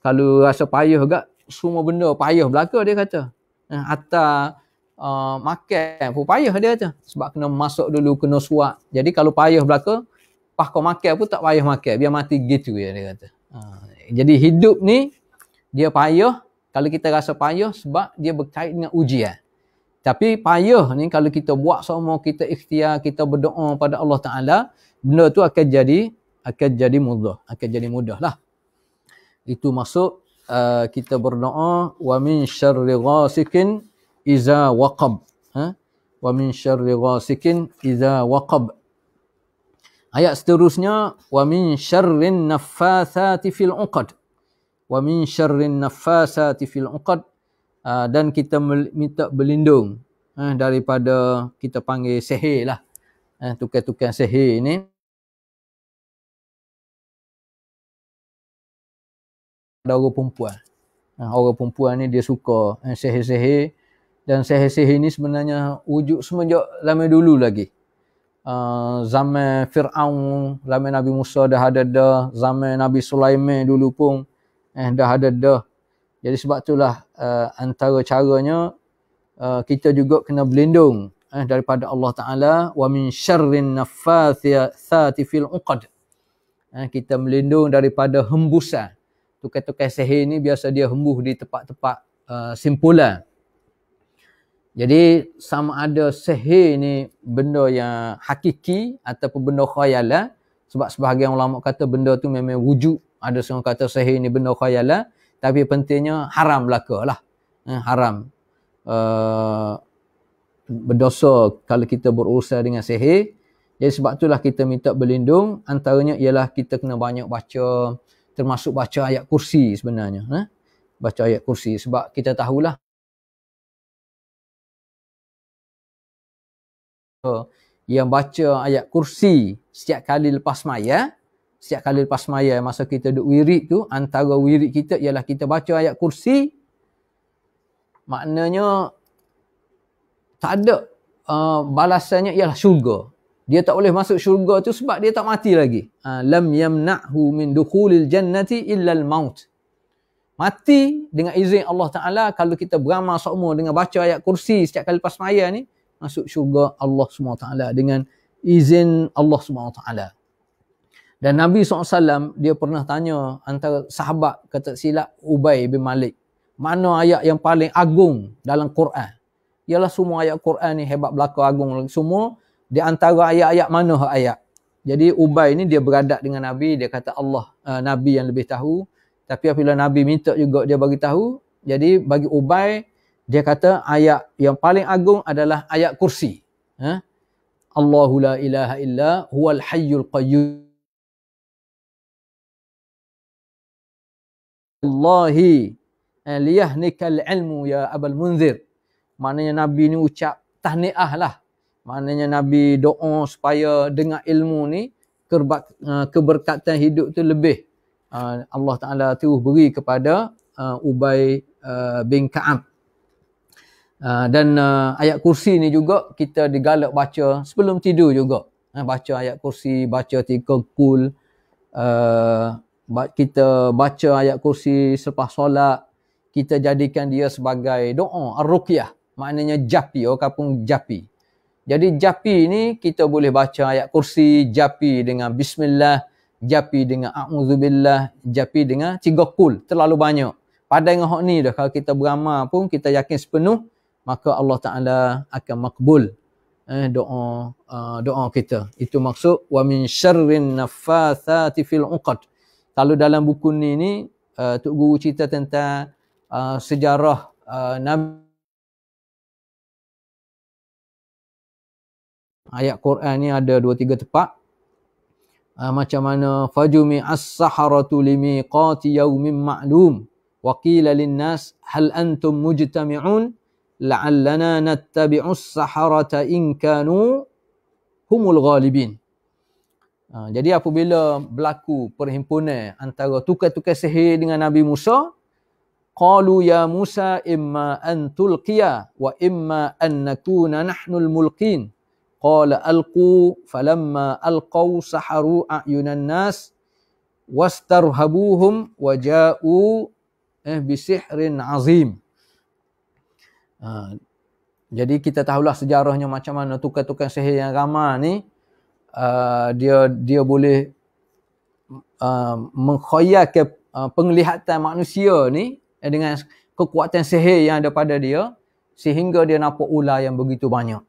Kalau rasa payah agak, semua benda payah belaka dia kata. Hatta makan pun payah dia kata. Sebab kena masak dulu, kena suap. Jadi kalau payah belaka, pas kau makan pun tak payah makan, biar mati gitu ya dia kata. Jadi hidup ni dia payah, kalau kita rasa payah sebab dia berkait dengan ujian. Tapi payah ni kalau kita buat semua, kita ikhtiar, kita berdoa pada Allah Ta'ala, benda tu akan jadi mudah lah. Itu maksud kita berdoa wa min syarri ghasikin iza waqab. Wa min syarri ghasikin iza waqab. Ayat seterusnya wa min syarrin naffatsati fil 'uqad. Wa min syarrin naffatsati fil 'uqad. Dan kita minta berlindung daripada kita panggil sihir lah. Tukang-tukang sihir ni. Ada orang perempuan. Orang perempuan ni dia suka sihir-sihir. Dan sihir-sihir ni sebenarnya wujud semenjak zaman dulu lagi. Zaman Fir'aun, zaman Nabi Musa dah ada dah. Zaman Nabi Sulaiman dulu pun dah ada dah. Jadi sebab itulah antara caranya kita juga kena berlindung daripada Allah Ta'ala. Wa min syarrin naffatsati fil 'uqad. Kita berlindung daripada hembusan. Tukang-tukang sihir ni biasa dia hembus di tempat-tempat simpulan. Jadi sama ada sihir ni benda yang hakiki ataupun benda khayalan. Sebab sebahagian ulama kata benda tu memang wujud. Ada yang kata sihir ni benda khayalan. Tapi pentingnya haram belaka lah. Haram. Berdosa kalau kita berurusan dengan sihir. Jadi sebab itulah kita minta berlindung. Antaranya ialah kita kena banyak baca, termasuk baca ayat kursi sebenarnya. Baca ayat kursi. Sebab kita tahulah yang baca ayat kursi setiap kali lepas maya, masa kita duduk wirid tu, antara wirid kita ialah kita baca ayat kursi, maknanya tak ada balasannya ialah syurga. Dia tak boleh masuk syurga tu sebab dia tak mati lagi. Lam yamna'hu min dukhulil jannati illa al-maut. Mati dengan izin Allah Ta'ala kalau kita beramal seumur dengan baca ayat kursi setiap kali lepas maya ni, masuk syurga Allah SWT dengan izin Allah SWT. Dan Nabi SAW dia pernah tanya antara sahabat, kata silap Ubay bin Malik, mana ayat yang paling agung dalam Quran? Ialah semua ayat Quran ni hebat belaka agung semua. Di antara ayat-ayat mana ayat? Jadi Ubay ni dia beradat dengan Nabi, dia kata Allah, Nabi yang lebih tahu. Tapi apabila Nabi minta juga dia bagi tahu. Jadi bagi Ubay, dia kata ayat yang paling agung adalah ayat kursi. Allahu la ilaha illa huwal hayyul qayyum. Allahi liyahnikal ilmu ya Abul Munzir. Maknanya Nabi ni ucap tahniah lah. Maknanya Nabi doa supaya dengan ilmu ni keberkatan hidup tu lebih Allah Ta'ala terus beri kepada Ubay bin Ka'ab. Dan ayat kursi ni juga kita digalak baca sebelum tidur juga. Baca ayat kursi, baca 3 kul. Kita baca ayat kursi selepas solat. Kita jadikan dia sebagai doa ar-ruqyah. Maknanya japi, orang kampung japi. Jadi japi ni kita boleh baca ayat kursi, japi dengan bismillah, japi dengan a'udzubillah, japi dengan 3 kul. Terlalu banyak. Pada dengan hak ni dah, kalau kita beramal pun kita yakin sepenuh, maka Allah Ta'ala akan makbul doa kita. Itu maksud wa min syarrin naffatsati fil 'uqad. Kalau dalam buku ni Tok Guru cerita tentang sejarah Nabi. Ayat Quran ni ada 2-3 tempat. Macam mana fajumi as-saharatu limiqati yaumin ma'lum wa qila lin-nas hal antum mujtami'un la'allana nattabi'us saharata in kanu humul ghalibin. Jadi apabila berlaku perhimpunan antara tukar-tukar sihir dengan Nabi Musa, qalu ya Musa imma an tulqiya wa imma an nakuna nahnul mulqin. Qala alqu falamma alqaw saharu a'yunan nas wastarhabuhum wa ja'u bisihrin azim. Jadi kita tahulah sejarahnya macam mana tukar-tukar sihir yang ramai ni, dia boleh mengkhayalkan penglihatan manusia ni dengan kekuatan sihir yang ada pada dia, sehingga dia nampak ular yang begitu banyak.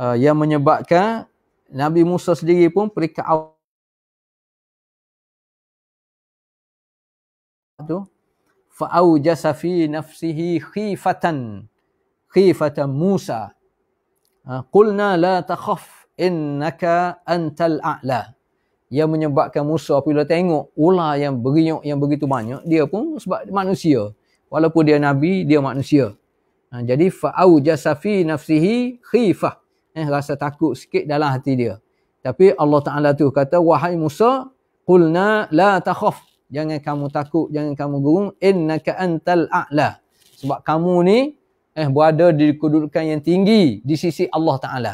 Yang menyebabkan Nabi Musa sendiri pun peringkat awal tu fa'aujasa fi nafsihi khifatan Musa qulna la takhaf innaka antal a'la. Yang menyebabkan Musa apabila tengok ular yang beriuk yang begitu banyak, dia pun sebab manusia, walaupun dia nabi, dia manusia. Jadi fa'aujasa fi nafsihi khifah, rasa takut sikit dalam hati dia. Tapi Allah Ta'ala tu kata, wahai Musa, qulna la takhaf, jangan kamu takut, jangan kamu gurung, innaka antal a'la, sebab kamu ni berada di kedudukan yang tinggi di sisi Allah Ta'ala.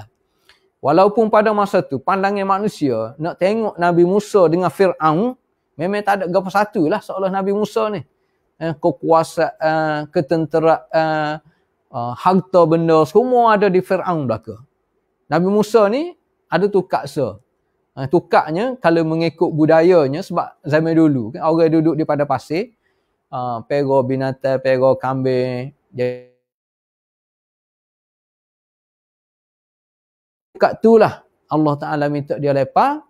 Walaupun pada masa tu pandangan manusia nak tengok Nabi Musa dengan Fir'aun, memang tak ada apa satu lah seolah Nabi Musa ni. Kekuasaan, ketenteraan, harta benda, semua ada di Fir'aun belaka. Nabi Musa ni ada tukak se. Tukaknya kalau mengikut budayanya, sebab zaman dulu kan orang duduk di pada pasir, pera binatang, pera kambing. Tukak itulah Allah Ta'ala minta dia lepas.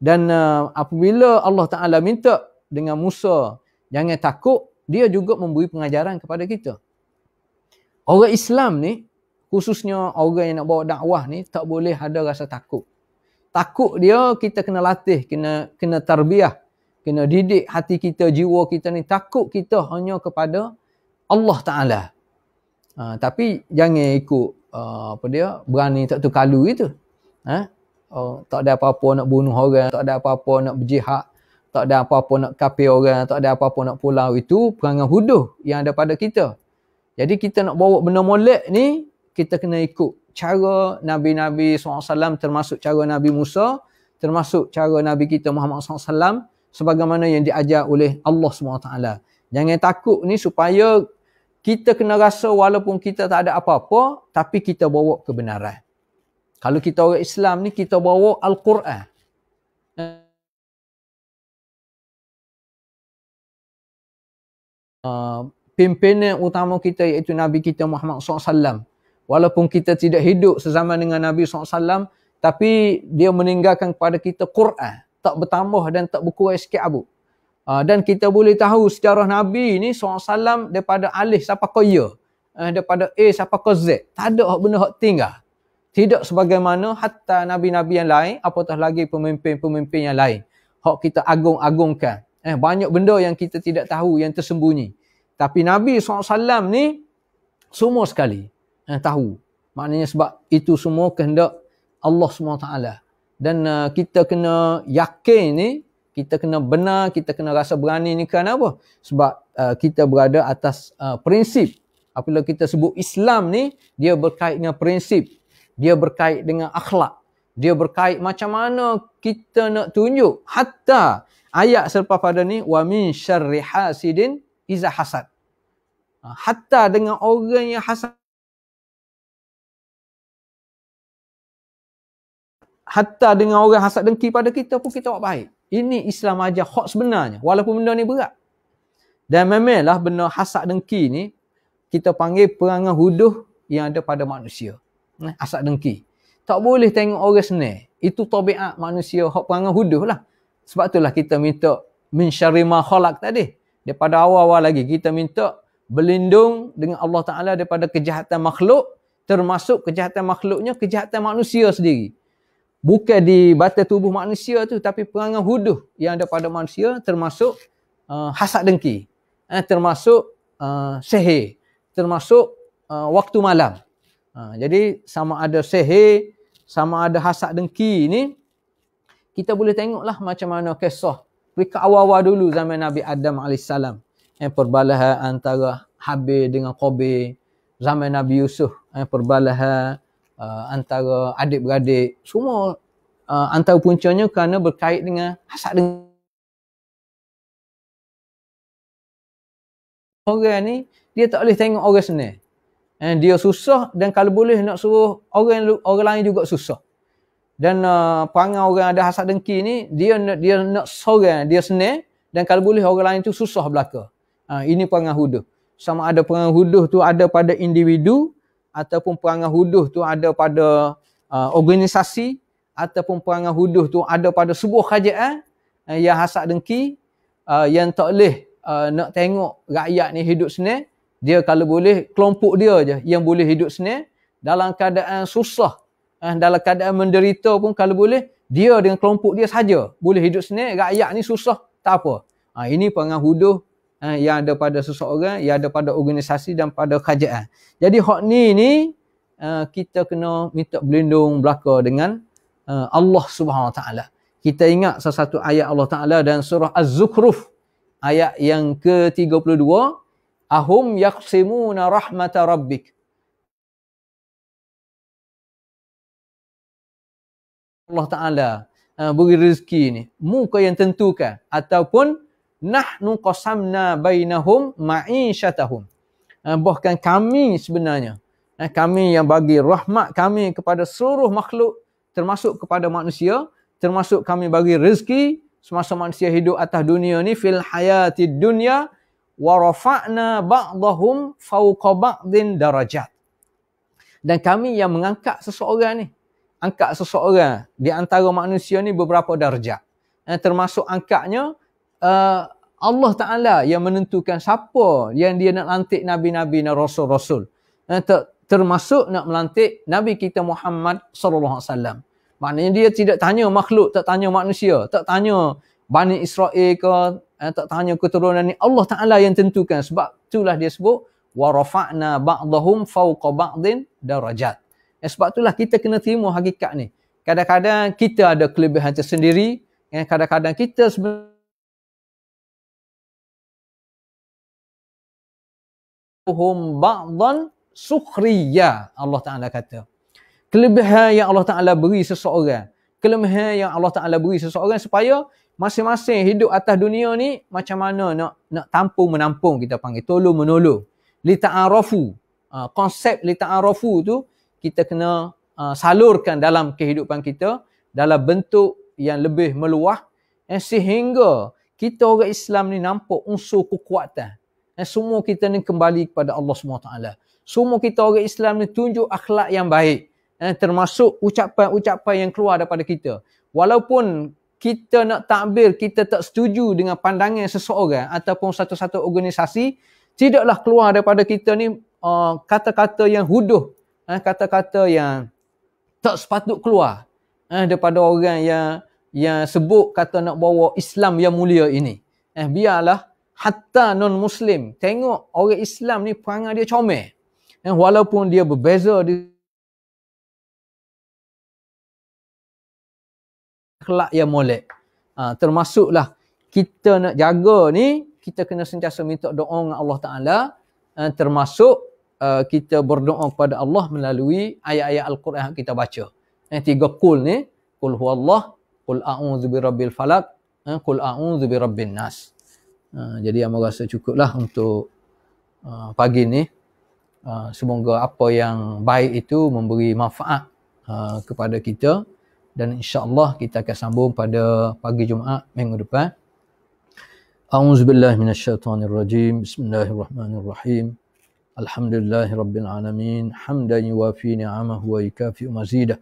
Dan apabila Allah Ta'ala minta dengan Musa jangan takut, dia juga memberi pengajaran kepada kita. Orang Islam ni khususnya orang yang nak bawa dakwah ni tak boleh ada rasa takut. Takut dia kita kena latih, kena tarbiyah, kena didik hati kita, jiwa kita ni takut kita hanya kepada Allah Taala. Tapi jangan ikut berani tak tu kalu itu. Tak ada apa-apa nak bunuh orang, tak ada apa-apa nak berjihad, tak ada apa-apa nak kafir orang, tak ada apa-apa nak pulau. Itu perangai huduh yang ada pada kita. Jadi kita nak bawa benda molek ni, kita kena ikut cara Nabi-Nabi SAW, termasuk cara Nabi Musa, termasuk cara Nabi kita Muhammad SAW, sebagaimana yang diajar oleh Allah SWT. Jangan takut ni supaya kita kena rasa walaupun kita tak ada apa-apa, tapi kita bawa kebenaran. Kalau kita orang Islam ni, kita bawa Al-Quran. Pimpinan utama kita iaitu Nabi kita Muhammad SAW. Walaupun kita tidak hidup sezaman dengan Nabi SAW, tapi dia meninggalkan kepada kita Quran. Tak bertambah dan tak berkurang sikit abu. Dan kita boleh tahu sejarah Nabi ni SAW daripada alif sampai ke ya. Daripada A sampai ke Z. Tak ada benda hak tinggal. Tidak sebagaimana hatta Nabi-Nabi yang lain, apatah lagi pemimpin-pemimpin yang lain. Hak kita agung-agungkan. Banyak benda yang kita tidak tahu, yang tersembunyi. Tapi Nabi SAW ni semua sekali tahu. Maknanya sebab itu semua kehendak Allah SWT. Dan kita kena yakin ni, kita kena benar, kita kena rasa berani ni kerana apa? Sebab kita berada atas prinsip. Apabila kita sebut Islam ni, dia berkait dengan prinsip. Dia berkait dengan akhlak. Dia berkait macam mana kita nak tunjuk. Hatta ayat selepas pada ni, wa min syarri hasidin iza hasad. Hatta dengan orang yang hasad. Hatta dengan orang hasad dengki pada kita pun kita buat baik. Ini Islam ajar hak sebenarnya. Walaupun benda ni berat. Dan memanglah benda hasad dengki ni, kita panggil perangai huduh yang ada pada manusia. Hasad dengki. Tak boleh tengok orang senang. Itu tabiat manusia, hak perangai huduh lah. Sebab itulah kita minta min syarri ma khalaq tadi. Daripada awal-awal lagi kita minta berlindung dengan Allah Ta'ala daripada kejahatan makhluk, termasuk kejahatan makhluknya, kejahatan manusia sendiri. Bukan di batas tubuh manusia tu, tapi perangai huduh yang ada pada manusia, termasuk hasad dengki, termasuk sihir, termasuk waktu malam. Jadi sama ada sihir, sama ada hasad dengki ni, kita boleh tengoklah macam mana kisah mereka awal-awal dulu zaman Nabi Adam AS. Perbalahan antara Habil dengan Qabil. Zaman Nabi Yusuf, perbalahan antara adik-beradik. Semua antara puncanya kerana berkait dengan hasad dengki. Orang ni, dia tak boleh tengok orang senang. Dia susah, dan kalau boleh nak suruh orang lain juga susah. Dan perangai orang ada hasad dengki ni, dia nak seorang dia senang, dan kalau boleh orang lain tu susah belaka. Ini perangai huduh. Sama ada perangai huduh tu ada pada individu, ataupun perangai huduh tu ada pada organisasi, ataupun perangai huduh tu ada pada sebuah kerajaan yang hasad dengki, yang tak boleh nak tengok rakyat ni hidup senang. Dia kalau boleh, kelompok dia je yang boleh hidup senang. Dalam keadaan susah, dalam keadaan menderita pun kalau boleh, dia dengan kelompok dia saja boleh hidup senang. Rakyat ni susah, tak apa. Ini perangai huduh yang ada pada seseorang, yang ada pada organisasi dan pada kerajaan. Jadi hak ni kita kena minta berlindung belaka dengan Allah Subhanahu Wa Taala. Kita ingat satu ayat Allah Taala dan surah Az-Zukhruf ayat yang ke-32, ahum yaqsimuna rahmata rabbik. Allah Ta'ala beri rezeki ni, muka yang tentukan, ataupun nahnu qasamna bainahum ma'isyatahum. Bahkan kami sebenarnya, kami yang bagi rahmat kami kepada seluruh makhluk, termasuk kepada manusia, termasuk kami bagi rezeki semasa manusia hidup atas dunia ni, fil hayatid dunya wa rafa'na ba'dahum fawqa ba'din darajat. Dan kami yang mengangkat seseorang ni, angkat seseorang di antara manusia ni beberapa darjat. Termasuk angkatnya Allah Ta'ala yang menentukan siapa yang dia nak lantik Nabi-Nabi dan Rasul-Rasul. termasuk nak melantik Nabi kita Muhammad sallallahu alaihi wasallam. Maknanya dia tidak tanya makhluk, tak tanya manusia, tak tanya Bani Israel ke, tak tanya keturunan ni. Allah Ta'ala yang tentukan. Sebab itulah dia sebut wa rafa'na ba'dahum fawqa ba'din darajat. Sebab itulah kita kena terima hakikat ni. Kadang-kadang kita ada kelebihan tersendiri, kadang-kadang kita sebenarnya hum ba'dan sukhriya, Allah Ta'ala kata. Kelebihan yang Allah Ta'ala beri seseorang, kelebihan yang Allah Ta'ala beri seseorang supaya masing-masing hidup atas dunia ni macam mana nak tampung menampung, kita panggil tolong menolong. Lita'arafu, konsep lita'arafu tu kita kena salurkan dalam kehidupan kita dalam bentuk yang lebih meluas, sehingga kita orang Islam ni nampak unsur kekuatan. Semua kita ni kembali kepada Allah SWT. Semua kita orang Islam ni tunjuk akhlak yang baik, termasuk ucapan-ucapan yang keluar daripada kita. Walaupun kita nak takbir, kita tak setuju dengan pandangan seseorang ataupun satu-satu organisasi, tidaklah keluar daripada kita ni kata-kata yang huduh, kata-kata yang tak sepatut keluar daripada orang yang sebut kata nak bawa Islam yang mulia ini. Biarlah hatta non-Muslim tengok orang Islam ni perangai dia comel. Walaupun dia berbeza di akhlak yang molek. Termasuklah kita nak jaga ni, kita kena sentiasa minta doa dengan Allah Ta'ala, termasuk kita berdoa kepada Allah melalui ayat-ayat Al-Quran yang kita baca. 3 qul ni, qul huwallah, qul a'udzu birabbil falaq, qul a'udzu birabbin nas. Jadi yang rasa cukuplah untuk pagi ni. Semoga apa yang baik itu memberi manfaat kepada kita, dan insya-Allah kita akan sambung pada pagi Jumaat minggu depan. A'udzubillahi minasyaitonirrajim. Bismillahirrahmanirrahim. Alhamdulillahirabbil alamin. Hamdan yuwafi ni'amahu wa yukafi'u mazidah.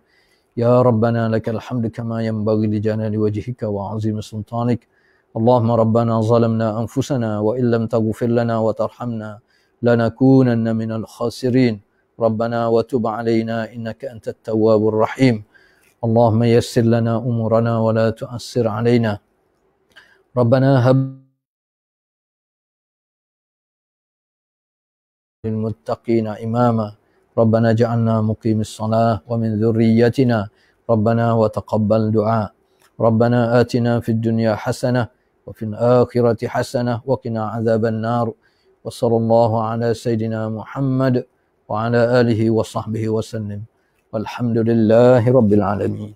Ya Rabbana lakal hamdu kama yanbaghi li jalali wajhika wa 'azimi sultanik. Allahumma rabbana zalamna anfusana wa illam taghfir lana wa tarhamna lanakunanna minal khasirin. Rabbana wa tub 'alaina innaka antat tawwabur rahim. Allahumma yassir lana umurana wa la tu'assir 'alaina. Rabbana hab lil muttaqina imama. Rabbana ja'alna muqimis salah wa min dhurriyyatina. Rabbana wa taqabbal du'a. Rabbana atina fid dunya hasanah wa fil akhirati hasanah wa qina adzaban nar. Wa sallallahu ala sayyidina Muhammad wa ala alihi wa sahbihi wa sallim. Walhamdulillahi rabbil alamin.